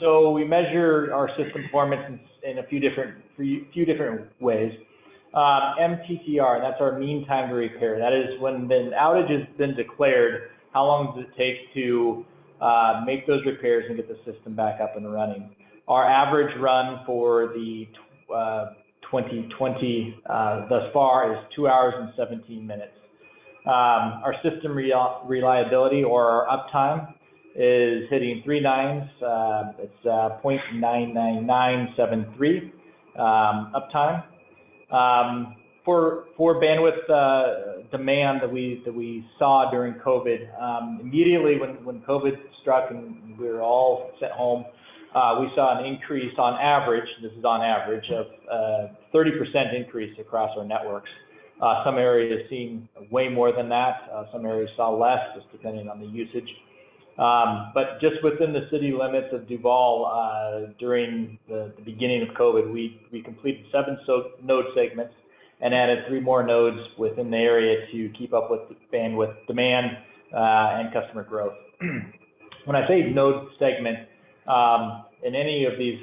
So we measure our system performance in a few different ways. MTTR, that's our mean time to repair. That is when the outage has been declared, how long does it take to make those repairs and get the system back up and running. Our average run for the 2020 thus far is 2 hours and 17 minutes. Our system reliability, or our uptime, is hitting 3 nines. It's 0.99973 uptime. For bandwidth demand that we saw during COVID, immediately when COVID struck and we were all sent home, we saw an increase on average, this is on average, of 30% increase across our networks. Some areas seen way more than that. Some areas saw less, just depending on the usage. But just within the city limits of Duval, during the beginning of COVID, we completed 7 node segments and added 3 more nodes within the area to keep up with the bandwidth demand and customer growth. When I say node segment, in any of these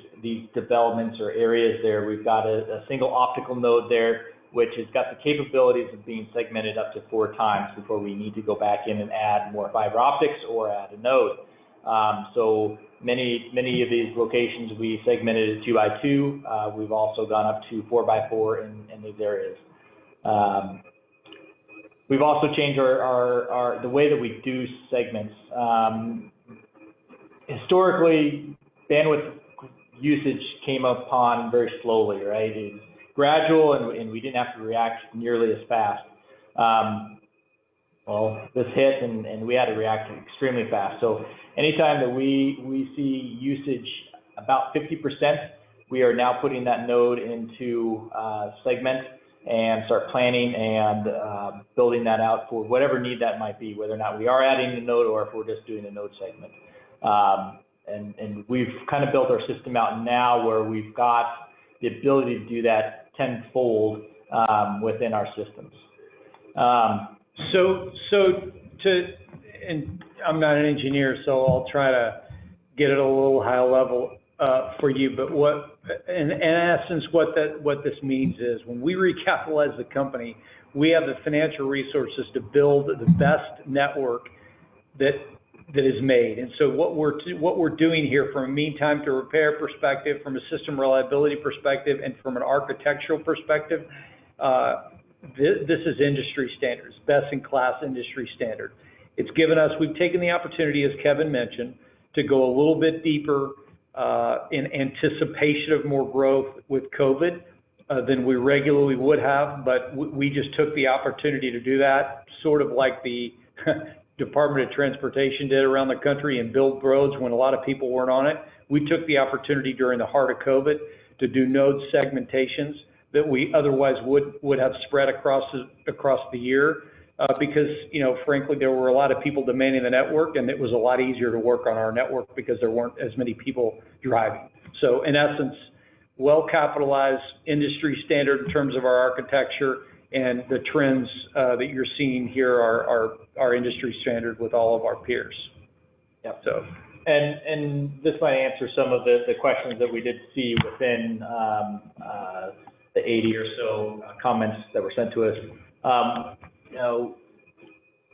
developments or areas there, we've got a single optical node there, which has got the capabilities of being segmented up to 4 times before we need to go back in and add more fiber optics or add a node. So many of these locations we segmented 2 by 2. We've also gone up to 4 by 4 in these areas. We've also changed the way that we do segments. Historically, bandwidth usage came upon very slowly, right? It's gradual, and we didn't have to react nearly as fast. Well, this hit, and we had to react extremely fast. So anytime that we see usage about 50%, we are now putting that node into segment and start planning and building that out for whatever need that might be, whether or not we are adding a node or if we're just doing a node segment. And we've kind of built our system out now where we've got the ability to do that tenfold within our systems. And I'm not an engineer, so I'll try to get it a little high level for you. But in essence, what this means is when we recapitalize the company, we have the financial resources to build the best network that is made. And so what we're doing here from a mean time to repair perspective, from a system reliability perspective, and from an architectural perspective, this is industry standards, best in class industry standard. It's given us, we've taken the opportunity, as Kevin mentioned, to go a little bit deeper in anticipation of more growth with COVID than we regularly would have, but we just took the opportunity to do that, sort of like the Department of Transportation did around the country and build roads when a lot of people weren't on it. We took the opportunity during the heart of COVID to do node segmentations that we otherwise would have spread across the year because, you know, frankly, there were a lot of people demanding the network, and it was a lot easier to work on our network because there weren't as many people driving. So in essence, well-capitalized industry standard in terms of our architecture, and the trends that you're seeing here are industry standard with all of our peers. Yep. So, and this might answer some of the questions that we did see within the 80 or so comments that were sent to us. You know,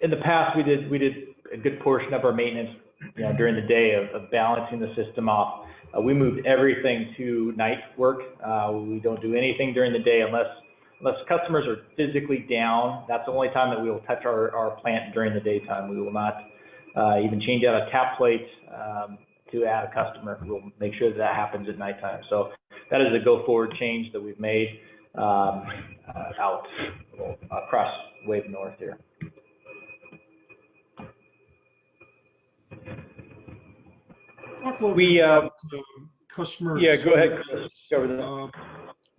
in the past, we did a good portion of our maintenance, you know, during the day of balancing the system off. We moved everything to night work. We don't do anything during the day unless customers are physically down. That's the only time that we will touch our plant during the daytime. We will not even change out a tap plate to add a customer. We'll make sure that happens at nighttime. So that is a go-forward change that we've made out across Wave North here. Talk a little bit about customer yeah, go ahead, experience. Chris. Over there.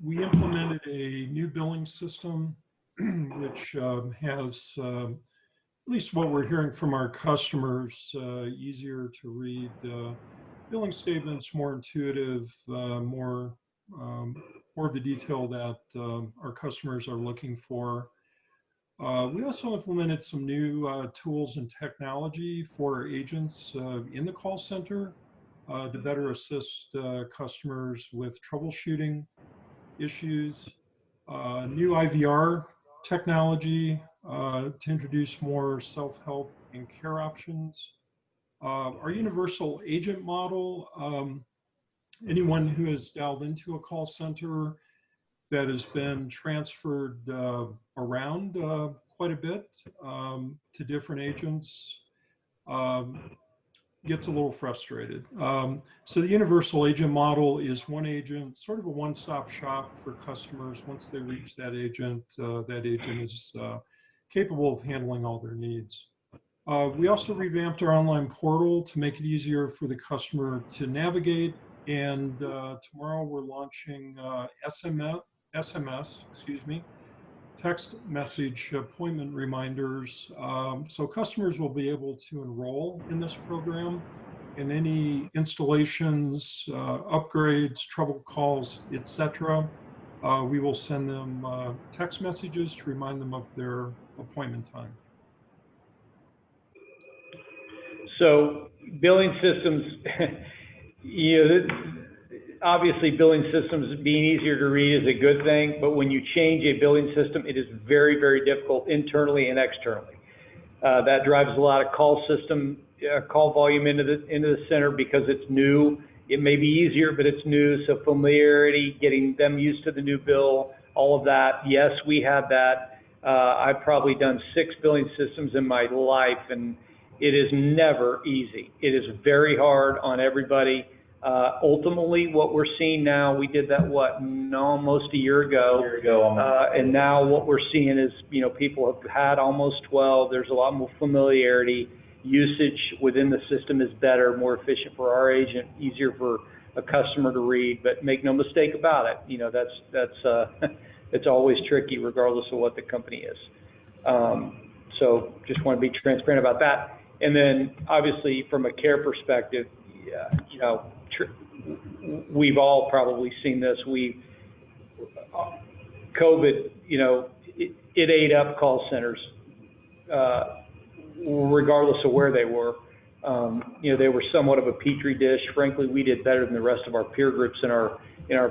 We implemented a new billing system, which has, at least what we're hearing from our customers, easier to read billing statements, more intuitive, more of the detail that our customers are looking for. We also implemented some new tools and technology for our agents in the call center to better assist customers with troubleshooting issues, new IVR technology to introduce more self-help and care options. Our universal agent model, anyone who has dialed into a call center that has been transferred around quite a bit to different agents gets a little frustrated. So the universal agent model is one agent, sort of a one-stop shop for customers. Once they reach that agent is capable of handling all their needs. We also revamped our online portal to make it easier for the customer to navigate. And tomorrow we're launching SMS, text message appointment reminders. So customers will be able to enroll in this program, and any installations, upgrades, trouble calls, etc. We will send them text messages to remind them of their appointment time. So billing systems, obviously billing systems being easier to read is a good thing, but when you change a billing system, it is very, very difficult internally and externally. That drives a lot of call volume into the center because it's new. It may be easier, but it's new, so familiarity, getting them used to the new bill, all of that. Yes, we had that. I've probably done 6 billing systems in my life, and it is never easy. It is very hard on everybody. Ultimately, what we're seeing now, we did that, almost a year ago. And now what we're seeing is, people have had almost 12. There's a lot more familiarity. Usage within the system is better, more efficient for our agent, easier for a customer to read. But make no mistake about it, that's it's always tricky regardless of what the company is. So just want to be transparent about that. And then obviously from a care perspective, we've all probably seen this. COVID, it ate up call centers, regardless of where they were. They were somewhat of a petri dish. Frankly, we did better than the rest of our peer groups in our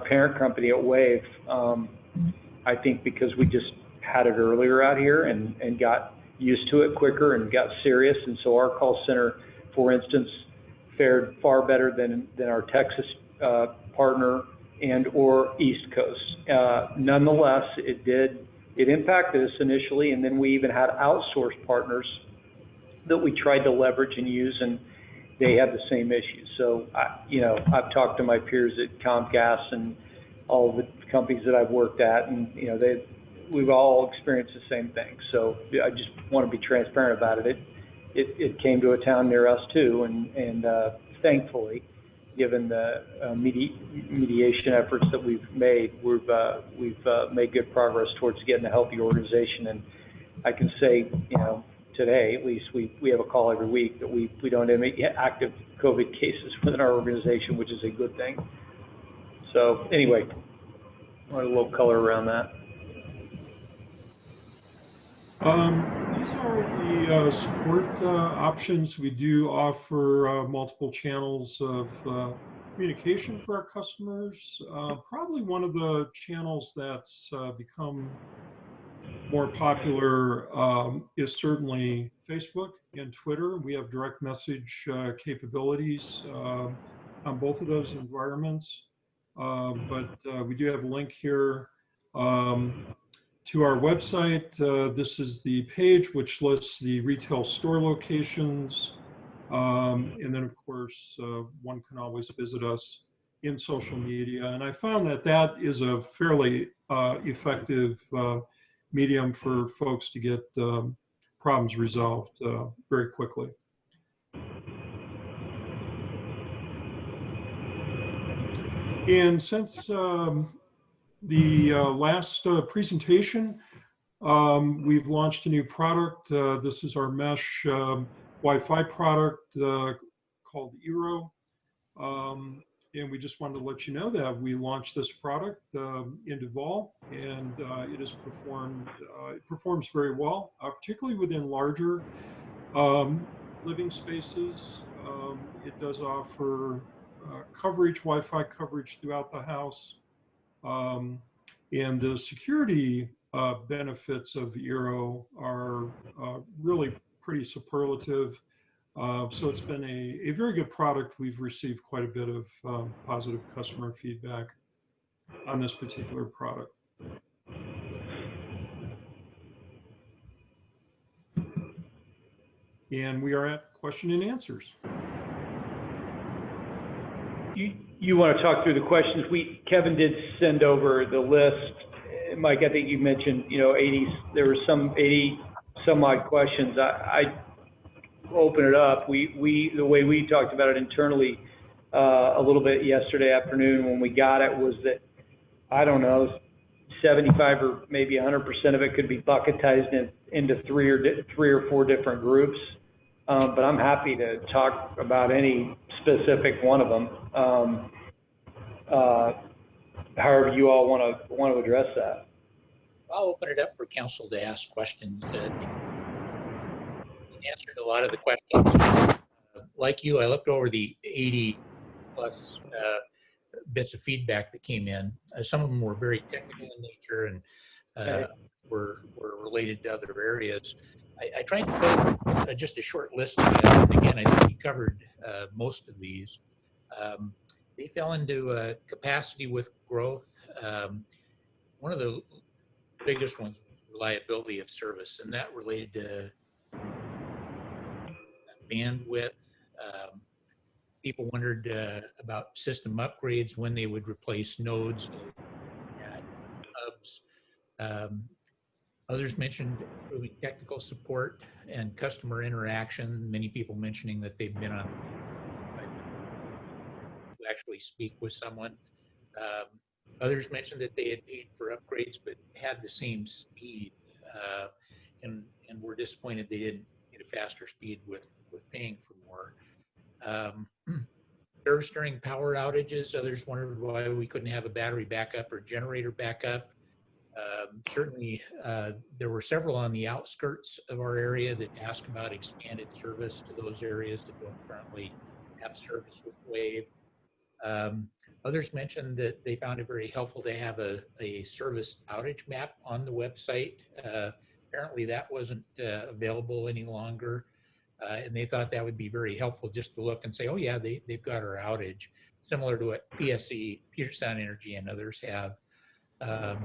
parent company at Wave. I think because we just had it earlier out here and got used to it quicker and got serious. And so our call center, for instance, fared far better than our Texas partner and or East Coast. Nonetheless, it impacted us initially, and then we even had outsourced partners that we tried to leverage and use, and they had the same issues. So, I've talked to my peers at Comcast and all of the companies that I've worked at, and we've all experienced the same thing. So I just want to be transparent about it. It came to a town near us too, and thankfully, given the mediation efforts that we've made, we've made good progress towards getting a healthy organization. And I can say, today at least, we have a call every week that we don't have any active COVID cases within our organization, which is a good thing. So anyway, I want a little color around that. These are the support options. We do offer multiple channels of communication for our customers. Probably one of the channels that's become more popular is certainly Facebook and Twitter. We have direct message capabilities on both of those environments. But we do have a link here to our website. This is the page which lists the retail store locations. And then, of course, one can always visit us in social media. And I found that is a fairly effective medium for folks to get problems resolved very quickly. And since the last presentation, we've launched a new product. This is our mesh Wi-Fi product called Eero. And we just wanted to let you know that we launched this product in Duval, and it performs very well, particularly within larger living spaces. It does offer Wi-Fi coverage throughout the house. And the security benefits of Eero are really pretty superlative. So it's been a very good product. We've received quite a bit of positive customer feedback on this particular product. And we are at question and answers. You want to talk through the questions? Kevin did send over the list. Mike, I think you mentioned, there were some 80 some odd questions. I open it up. The way we talked about it internally a little bit yesterday afternoon when we got it was that, I don't know, 75 or maybe 100% of it could be bucketized into three or four different groups. But I'm happy to talk about any specific one of them. However you all want to address that. I'll open it up for council to ask questions. Answered a lot of the questions. Like you, I looked over the 80 plus bits of feedback that came in. Some of them were very technical in nature and were related to other areas. I tried to put just a short list of them. And again, I think you covered most of these. They fell into capacity with growth. One of the biggest ones was reliability of service, and that related to bandwidth. People wondered about system upgrades, when they would replace nodes at hubs. Others mentioned improving technical support and customer interaction. Many people mentioning that they've been on to actually speak with someone. Others mentioned that they had paid for upgrades but had the same speed and were disappointed they didn't get a faster speed with paying for more. Service during power outages. Others wondered why we couldn't have a battery backup or generator backup. Certainly, there were several on the outskirts of our area that asked about expanded service to those areas that don't currently have service with Wave. Others mentioned that they found it very helpful to have a service outage map on the website. Apparently that wasn't available any longer. And they thought that would be very helpful just to look and say, oh yeah, they've got our outage, similar to what PSE, Puget Sound Energy, and others have. And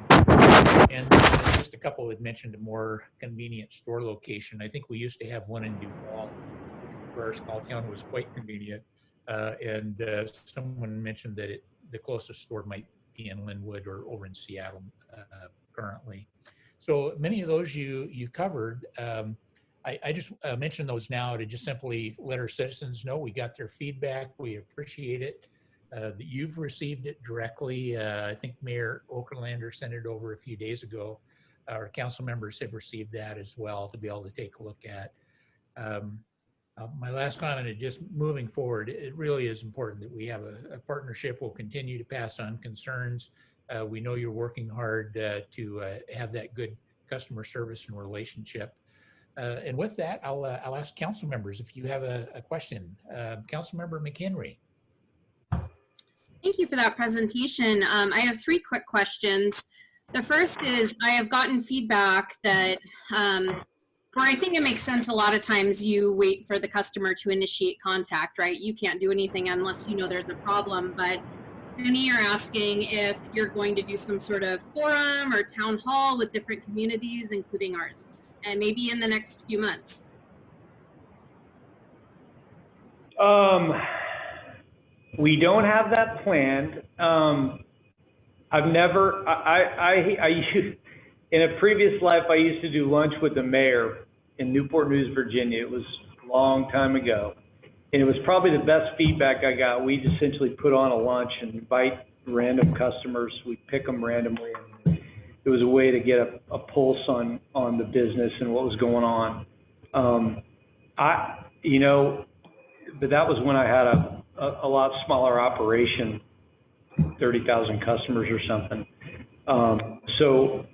just a couple had mentioned a more convenient store location. I think we used to have one in Duval, which for our small town was quite convenient. And someone mentioned that the closest store might be in Linwood or over in Seattle currently. So many of those you covered. I just mention those now to just simply let our citizens know we got their feedback. We appreciate it. That you've received it directly. I think Mayor Okerlander sent it over a few days ago. Our council members have received that as well to be able to take a look at. My last comment is just moving forward, it really is important that we have a partnership. We'll continue to pass on concerns. We know you're working hard to have that good customer service and relationship. And with that, I'll ask council members if you have a question. Councilmember McHenry. Thank you for that presentation. I have three quick questions. The first is I have gotten feedback that where I think it makes sense a lot of times you wait for the customer to initiate contact, right? You can't do anything unless you know there's a problem, but many are asking if you're going to do some sort of forum or town hall with different communities, including ours, and maybe in the next few months. We don't have that planned. I've never, in a previous life, I used to do lunch with the mayor in Newport News, Virginia. It was a long time ago. And it was probably the best feedback I got. We'd essentially put on a lunch and invite random customers. We'd pick them randomly. And it was a way to get a pulse on the business and what was going on. But that was when I had a lot smaller operation, 30,000 customers or something. So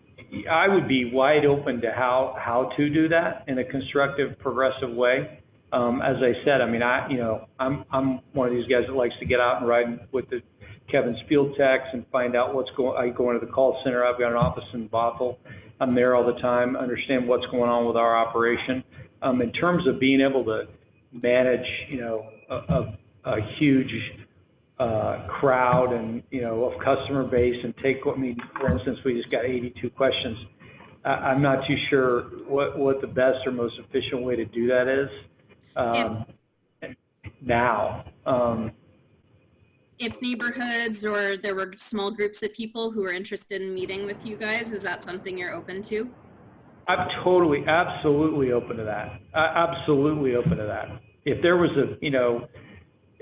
I would be wide open to how to do that in a constructive, progressive way. As I said, I mean, I'm one of these guys that likes to get out and ride with Kevin's field techs and find out what's going. I go into the call center. I've got an office in Bothell. I'm there all the time. Understand what's going on with our operation. In terms of being able to manage, a huge crowd and of customer base and for instance, we just got 82 questions. I'm not too sure what the best or most efficient way to do that is. now. If neighborhoods or there were small groups of people who are interested in meeting with you guys, is that something you're open to? I'm totally, absolutely open to that. Absolutely open to that. If there was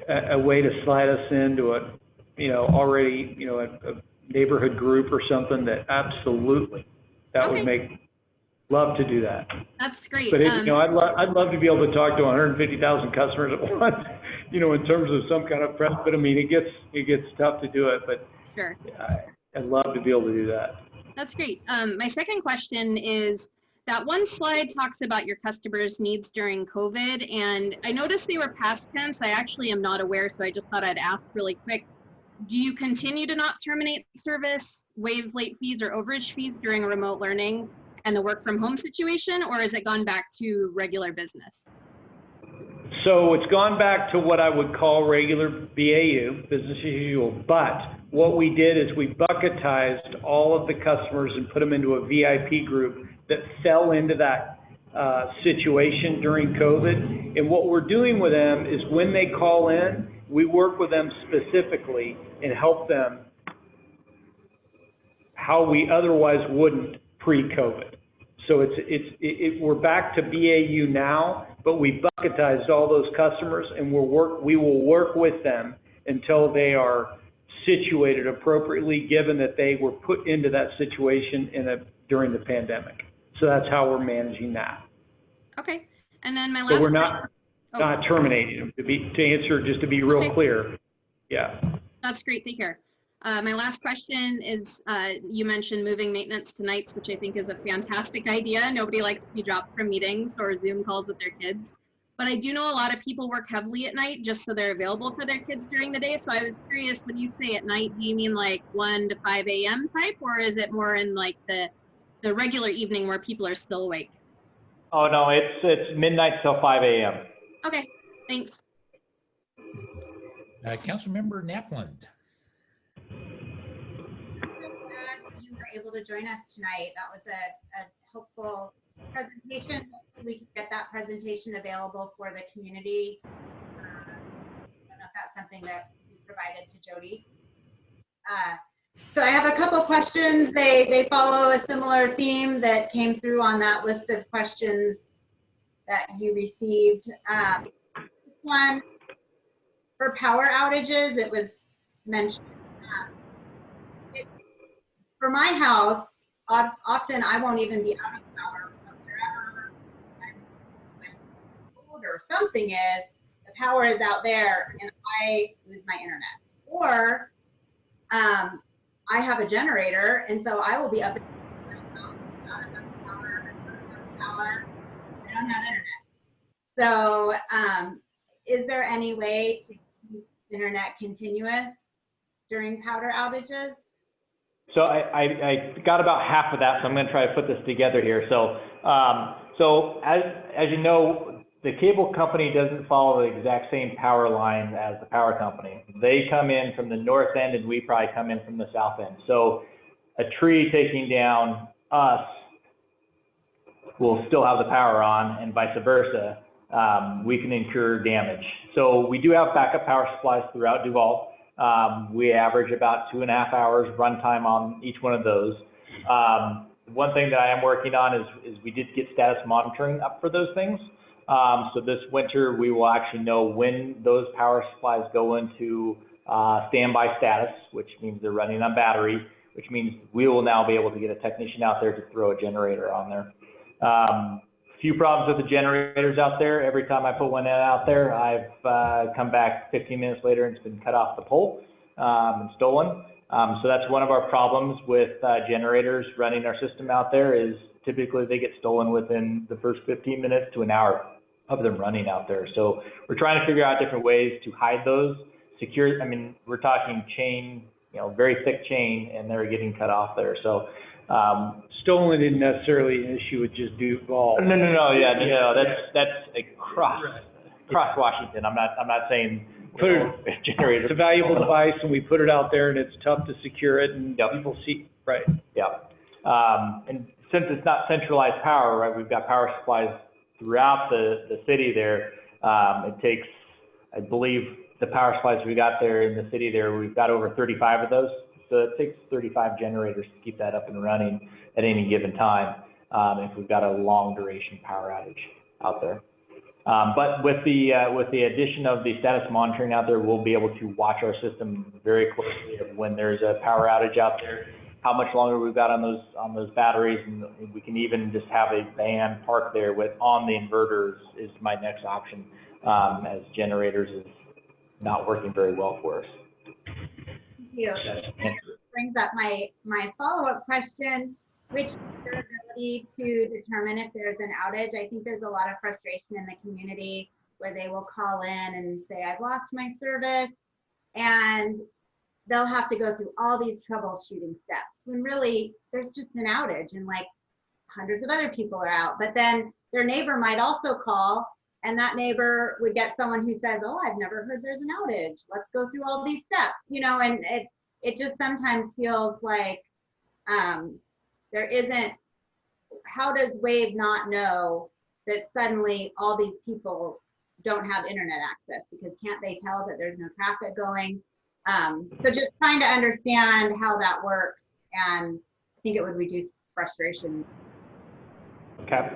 a way to slide us into a, already, a neighborhood group or something, that absolutely, that would love to do that. That's great. But I'd love to be able to talk to 150,000 customers at once, in terms of some kind of press. But I mean, it gets tough to do it. But sure, I'd love to be able to do that. That's great. My second question is that one slide talks about your customers' needs during COVID, and I noticed they were past tense. I actually am not aware, so I just thought I'd ask really quick. Do you continue to not terminate service, waive late fees or overage fees during remote learning and the work from home situation, or has it gone back to regular business? So it's gone back to what I would call regular BAU, business as usual, but what we did is we bucketized all of the customers and put them into a VIP group that fell into that situation during COVID. And what we're doing with them is when they call in, we work with them specifically and help them how we otherwise wouldn't pre-COVID. So we're back to BAU now, but we bucketized all those customers, and we will work with them until they are situated appropriately, given that they were put into that situation during the pandemic. So that's how we're managing that. Okay, and then my last. So we're not terminating them. To be real clear. Yeah. That's great to hear. My last question is, you mentioned moving maintenance to nights, which I think is a fantastic idea. Nobody likes to be dropped from meetings or Zoom calls with their kids. But I do know a lot of people work heavily at night just so they're available for their kids during the day. So I was curious, when you say at night, do you mean like 1 to 5 a.m. type, or is it more in like the regular evening where people are still awake? Oh, no, it's midnight till 5 a.m. Okay, thanks. Councilmember Napland. You were able to join us tonight. That was a helpful presentation. We can get that presentation available for the community. I don't know if that's something that we provided to Jody. So I have a couple questions. They follow a similar theme that came through on that list of questions that you received. One, for power outages, it was mentioned. For my house, often I won't even be out of power, but wherever I'm cold or something is, the power is out there and I lose my internet. Or I have a generator, and so I will be up in my house without enough power. I don't have internet. So is there any way to keep internet continuous during power outages? So I got about half of that, so I'm going to try to put this together here. So as you know, the cable company doesn't follow the exact same power line as the power company. They come in from the north end, and we probably come in from the south end. So a tree taking down us will still have the power on, and vice versa. We can incur damage. So we do have backup power supplies throughout Duval. We average about 2.5 hours runtime on each one of those. One thing that I am working on is we did get status monitoring up for those things. So this winter, we will actually know when those power supplies go into standby status, which means they're running on battery, which means we will now be able to get a technician out there to throw a generator on there. Few problems with the generators out there. Every time I put one out there, I've come back 15 minutes later and it's been cut off the pole and stolen. So that's one of our problems with generators running our system out there, is typically they get stolen within the first 15 minutes to an hour of them running out there. So we're trying to figure out different ways to hide those. Secure, I mean, we're talking chain, very thick chain, and they're getting cut off there. So stolen isn't necessarily an issue with just Duval. No, that's across Washington. I'm not saying generator. It's a valuable device, and we put it out there, and it's tough to secure it, and people see. Right. Yeah. And since it's not centralized power, right, we've got power supplies throughout the city there. It takes, I believe, the power supplies we got there in the city there, we've got over 35 of those. So it takes 35 generators to keep that up and running at any given time if we've got a long duration power outage out there. But with the addition of the status monitoring out there, we'll be able to watch our system very closely of when there's a power outage out there, how much longer we've got on those batteries, and we can even just have a van parked there with on the inverters is my next option, as generators is not working very well for us. Thank you. That brings up my follow-up question, which is your ability to determine if there's an outage. I think there's a lot of frustration in the community where they will call in and say, I've lost my service, and they'll have to go through all these troubleshooting steps when really there's just an outage and like hundreds of other people are out. But then their neighbor might also call, and that neighbor would get someone who says, oh, I've never heard there's an outage. Let's go through all these steps, you know, and it just sometimes feels like there isn't, how does Wave not know that suddenly all these people don't have internet access? Because can't they tell that there's no traffic going? So just trying to understand how that works, and I think it would reduce frustration. Okay.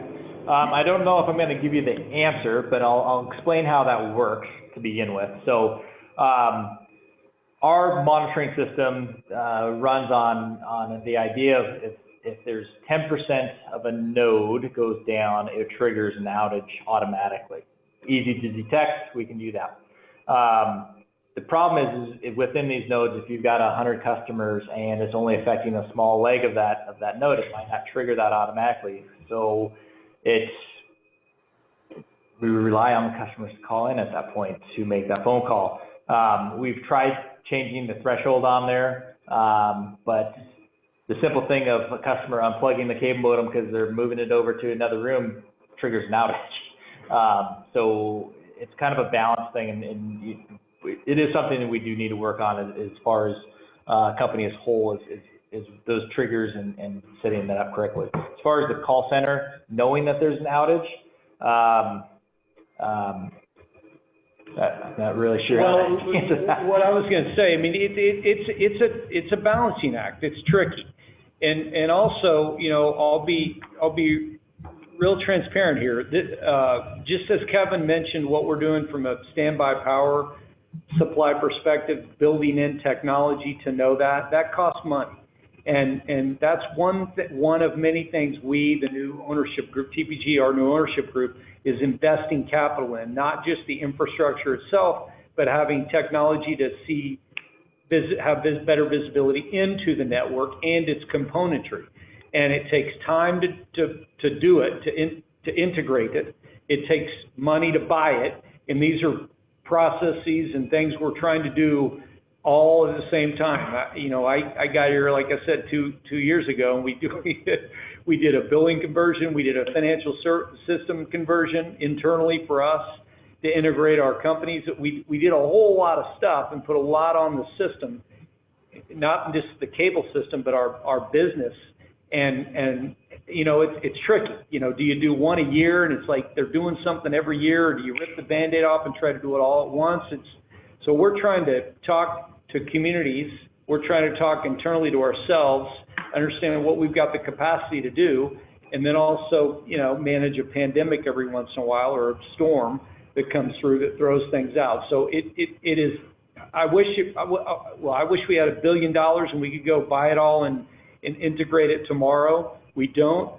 I don't know if I'm going to give you the answer, but I'll explain how that works to begin with. So our monitoring system runs on the idea of if there's 10% of a node goes down, it triggers an outage automatically. Easy to detect, we can do that. The problem is within these nodes, if you've got 100 customers and it's only affecting a small leg of that node, it might not trigger that automatically. So we rely on the customers to call in at that point to make that phone call. We've tried changing the threshold on there, but the simple thing of a customer unplugging the cable modem because they're moving it over to another room triggers an outage. So it's kind of a balance thing, and it is something that we do need to work on as far as company as whole is those triggers and setting that up correctly. As far as the call center, knowing that there's an outage, not really sure. Well, what I was going to say, I mean, it's a balancing act. It's tricky, and also, you know, I'll be real transparent here. Just as Kevin mentioned, what we're doing from a standby power supply perspective, building in technology to know that costs money, and that's one of many things we, the new ownership group, TPG, our new ownership group, is investing capital in, not just the infrastructure itself, but having technology to have better visibility into the network and its componentry. And it takes time to do it, to integrate it. It takes money to buy it, and these are processes and things we're trying to do all at the same time. I got here, like I said, two years ago, and we did a billing conversion, we did a financial system conversion internally for us to integrate our companies. We did a whole lot of stuff and put a lot on the system, not just the cable system, but our business. And you know, it's tricky. You know, do you do one a year and it's like they're doing something every year, or do you rip the Band-Aid off and try to do it all at once? So we're trying to talk to communities. We're trying to talk internally to ourselves, understand what we've got the capacity to do, and then also, you know, manage a pandemic every once in a while, or a storm that comes through that throws things out. So it is. I wish we had $1 billion and we could go buy it all and integrate it tomorrow. We don't,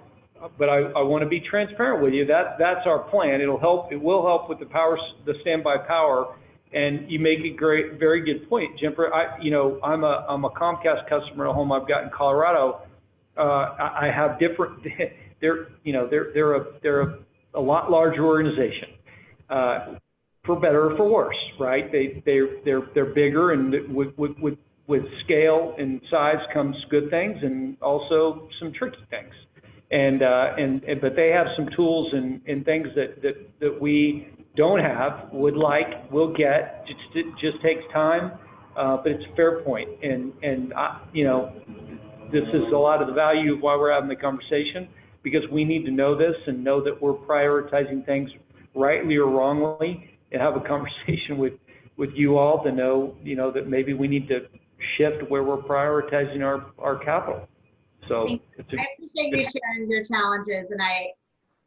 but I want to be transparent with you. That's our plan. It'll help. It will help with the standby power. And you make a very good point, Jimper. I'm a Comcast customer at home. I've got in Colorado. I have different. They're a lot larger organization, for better or for worse, right? They're bigger, and with scale and size comes good things, and also some tricky things. But they have some tools and things that we don't have, will get. It just takes time, but it's a fair point. This is a lot of the value of why we're having the conversation, because we need to know this and know that we're prioritizing things rightly or wrongly, and have a conversation with you all to know, that maybe we need to shift where we're prioritizing our capital. So I appreciate you sharing your challenges, and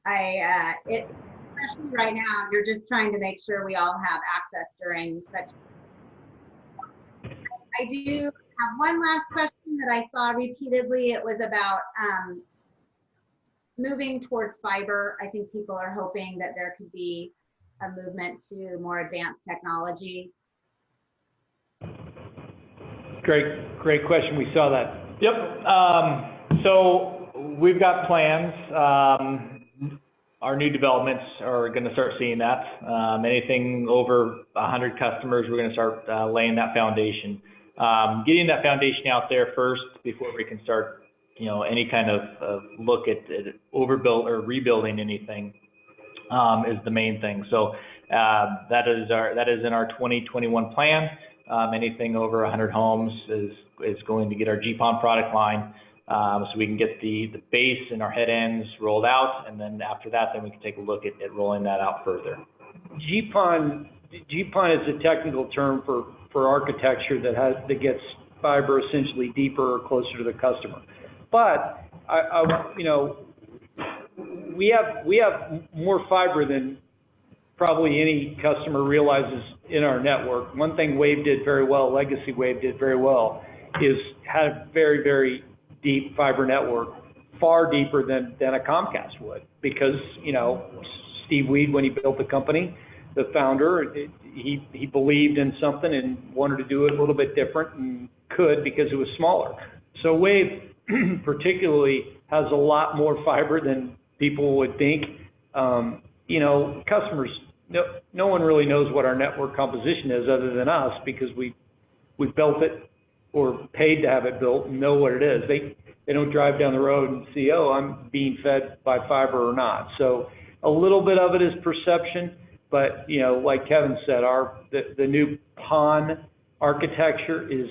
especially right now, you're just trying to make sure we all have access during such. I do have one last question that I saw repeatedly. It was about moving towards fiber. I think people are hoping that there could be a movement to more advanced technology. Great question. We saw that. Yep. So we've got plans. Our new developments are going to start seeing that. Anything over 100 customers, we're going to start laying that foundation. Getting that foundation out there first before we can start, any kind of look at overbuild or rebuilding anything is the main thing. So that is in our 2021 plan. Anything over 100 homes is going to get our GPON product line, so we can get the base and our head ends rolled out, and then after that, then we can take a look at rolling that out further. GPON is a technical term for architecture that gets fiber essentially deeper or closer to the customer. But we have more fiber than probably any customer realizes in our network. One thing Wave did very well, Legacy Wave did very well, is had a very, very deep fiber network, far deeper than a Comcast would, because Steve Weed, when he built the company, the founder, he believed in something and wanted to do it a little bit different, and could because it was smaller. So Wave particularly has a lot more fiber than people would think. Customers, no one really knows what our network composition is other than us, because we built it or paid to have it built and know what it is. They don't drive down the road and see, oh, I'm being fed by fiber or not. So a little bit of it is perception, but like Kevin said, the new PON architecture is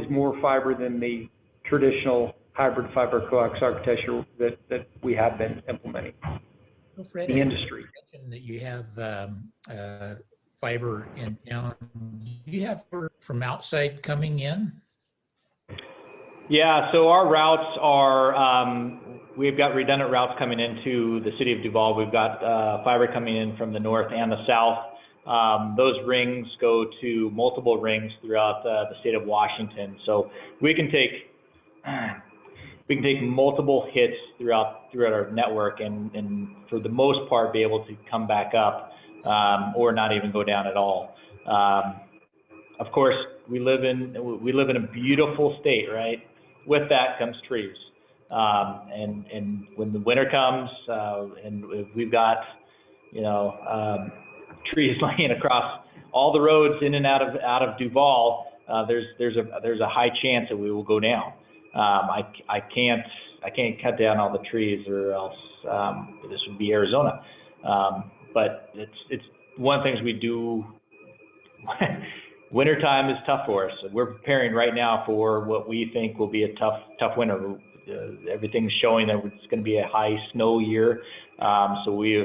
more fiber than the traditional hybrid fiber coax architecture that we have been implementing. Well, Fred, the industry. You mentioned that you have fiber in town. Do you have from outside coming in? Yeah, so our routes are, we've got redundant routes coming into the city of Duval. We've got fiber coming in from the north and the south. Those rings go to multiple rings throughout the state of Washington. So we can take multiple hits throughout our network, and for the most part be able to come back up, or not even go down at all. Of course, we live in a beautiful state, right? With that comes trees, and when the winter comes, and we've got trees laying across all the roads in and out of Duval, there's a high chance that we will go down. I can't cut down all the trees, or else this would be Arizona. But it's one of the things we do. Wintertime is tough for us. We're preparing right now for what we think will be a tough winter. Everything's showing that it's going to be a high snow year. So we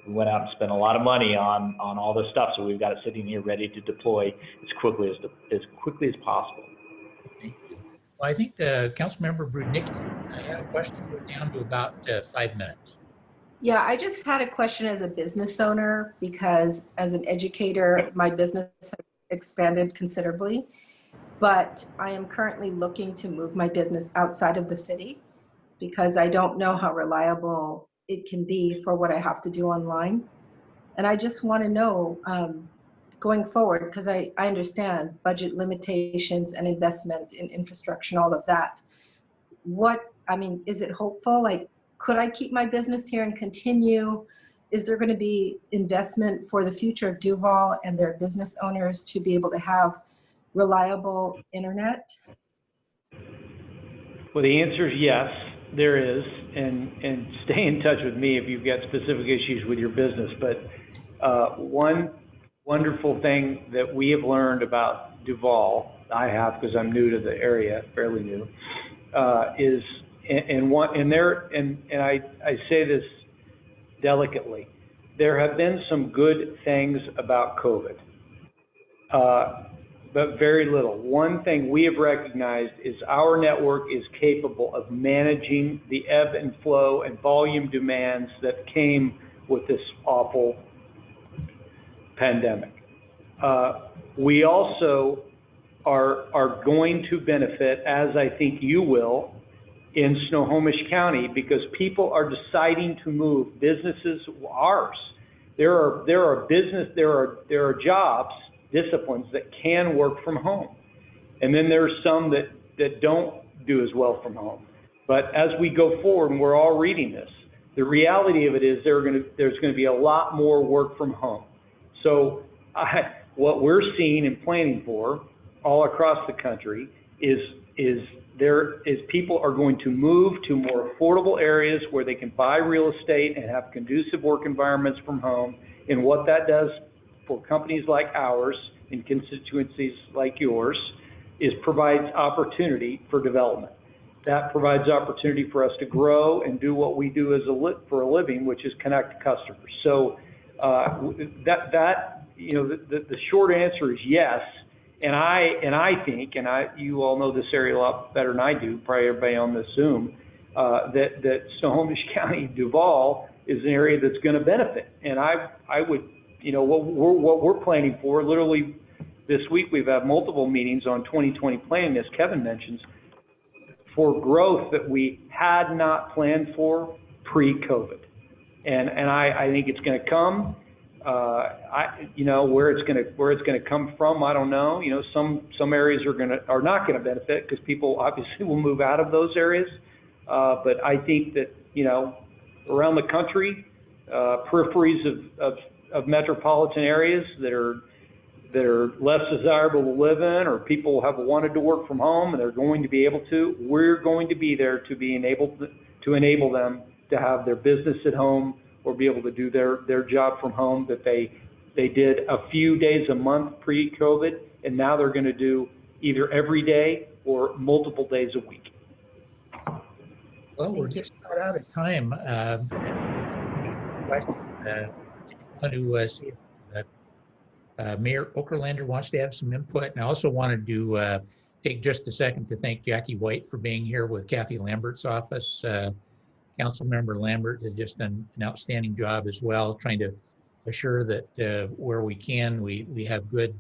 went out and spent a lot of money on all this stuff. So we've got it sitting here ready to deploy as quickly as possible. Thank you. Well, I think Councilmember Brudnicki, I had a question. We're down to about 5 minutes. Yeah, I just had a question as a business owner, because as an educator, my business has expanded considerably, but I am currently looking to move my business outside of the city because I don't know how reliable it can be for what I have to do online. And I just want to know, going forward, because I understand budget limitations and investment in infrastructure and all of that. Is it hopeful? Like, could I keep my business here and continue? Is there going to be investment for the future of Duval and their business owners to be able to have reliable internet? Well, the answer is yes, there is, and stay in touch with me if you've got specific issues with your business. But one wonderful thing that we have learned about Duval, I have because I'm new to the area, fairly new, is I say this delicately. There have been some good things about COVID, but very little. One thing we have recognized is our network is capable of managing the ebb and flow and volume demands that came with this awful pandemic. We also are going to benefit, as I think you will, in Snohomish County, because people are deciding to move. Businesses, ours, there are jobs, disciplines that can work from home, and then there are some that don't do as well from home. But as we go forward, and we're all reading this, the reality of it is there's going to be a lot more work from home. So what we're seeing and planning for all across the country is people are going to move to more affordable areas where they can buy real estate and have conducive work environments from home. And what that does for companies like ours in constituencies like yours is provides opportunity for development. That provides opportunity for us to grow and do what we do for a living, which is connect customers. So the short answer is yes. And I think, you all know this area a lot better than I do, probably everybody on this Zoom, that Snohomish County, Duval is an area that's going to benefit. And I would, what we're planning for, literally this week we've had multiple meetings on 2020 planning, as Kevin mentions, for growth that we had not planned for pre-COVID. And I think it's going to come. Where it's going to come from, I don't know. Some areas are not going to benefit because people obviously will move out of those areas. But I think that around the country, peripheries of metropolitan areas that are less desirable to live in, or people have wanted to work from home and they're going to be able to, we're going to be there to enable them to have their business at home, or be able to do their job from home that they did a few days a month pre-COVID, and now they're going to do either every day or multiple days a week. Well, we're just about out of time. I want to see if Mayor Okerlander wants to have some input, and I also wanted to take just a second to thank Jackie White for being here with Kathy Lambert's office. Councilmember Lambert did just an outstanding job as well, trying to assure that where we can, we have good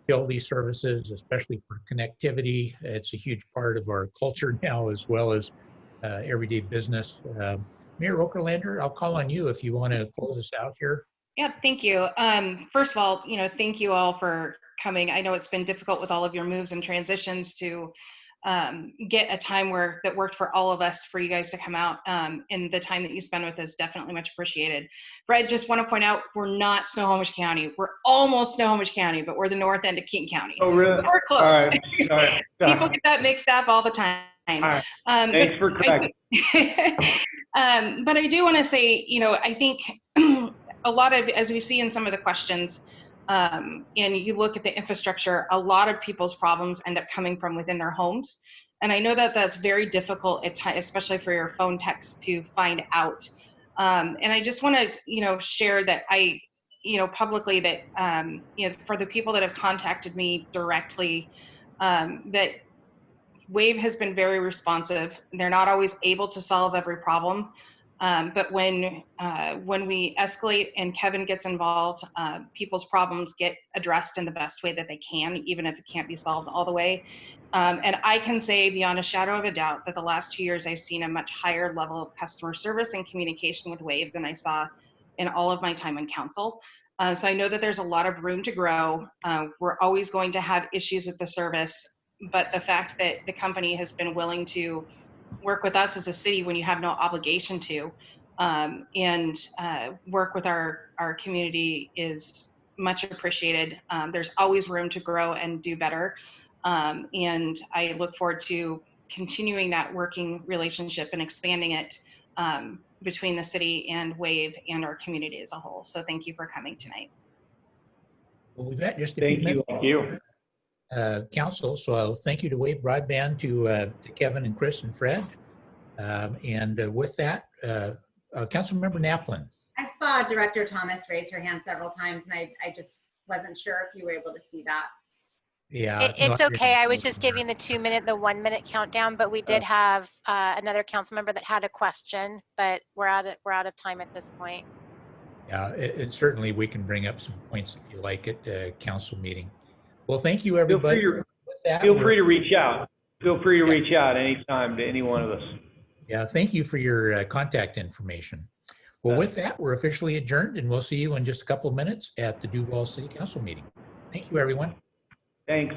utility services, especially for connectivity. It's a huge part of our culture now, as well as everyday business. Mayor Okerlander, I'll call on you if you want to close us out here. Yeah, thank you. First of all, thank you all for coming. I know it's been difficult with all of your moves and transitions to get a time that worked for all of us, for you guys to come out, and the time that you spend with us, definitely much appreciated. Fred, just want to point out, we're not Snohomish County. We're almost Snohomish County, but we're the north end of King County. Oh, really? We're close. All right. People get that mixed up all the time. All right. Thanks for correcting. But I do want to say, I think a lot of, as we see in some of the questions, and you look at the infrastructure, a lot of people's problems end up coming from within their homes. And I know that that's very difficult at times, especially for your phone techs, to find out. And I just want to, share that publicly that, for the people that have contacted me directly, that Wave has been very responsive. They're not always able to solve every problem. But when we escalate and Kevin gets involved, people's problems get addressed in the best way that they can, even if it can't be solved all the way. And I can say beyond a shadow of a doubt that the last 2 years I've seen a much higher level of customer service and communication with Wave than I saw in all of my time in council. So I know that there's a lot of room to grow. We're always going to have issues with the service, but the fact that the company has been willing to work with us as a city when you have no obligation to, and work with our community is much appreciated. There's always room to grow and do better. And I look forward to continuing that working relationship and expanding it between the city and Wave and our community as a whole. So thank you for coming tonight. Well, we've got just a few minutes. Thank you. Council, so thank you to Wave Broadband, to Kevin and Chris and Fred. And with that, Councilmember Naplin. I saw Director Thomas raise her hand several times, and I just wasn't sure if you were able to see that. Yeah. It's no, okay. I was just giving the 2-minute, the 1-minute countdown, but we did have another council member that had a question, but we're out of time at this point. Yeah, and certainly we can bring up some points if you like at the council meeting. Well, thank you, everybody. With that, Feel free to reach out. Feel free to reach out anytime to any one of us. Yeah, thank you for your contact information. Well, with that, we're officially adjourned, and we'll see you in just a couple of minutes at the Duval City Council meeting. Thank you, everyone. Thanks.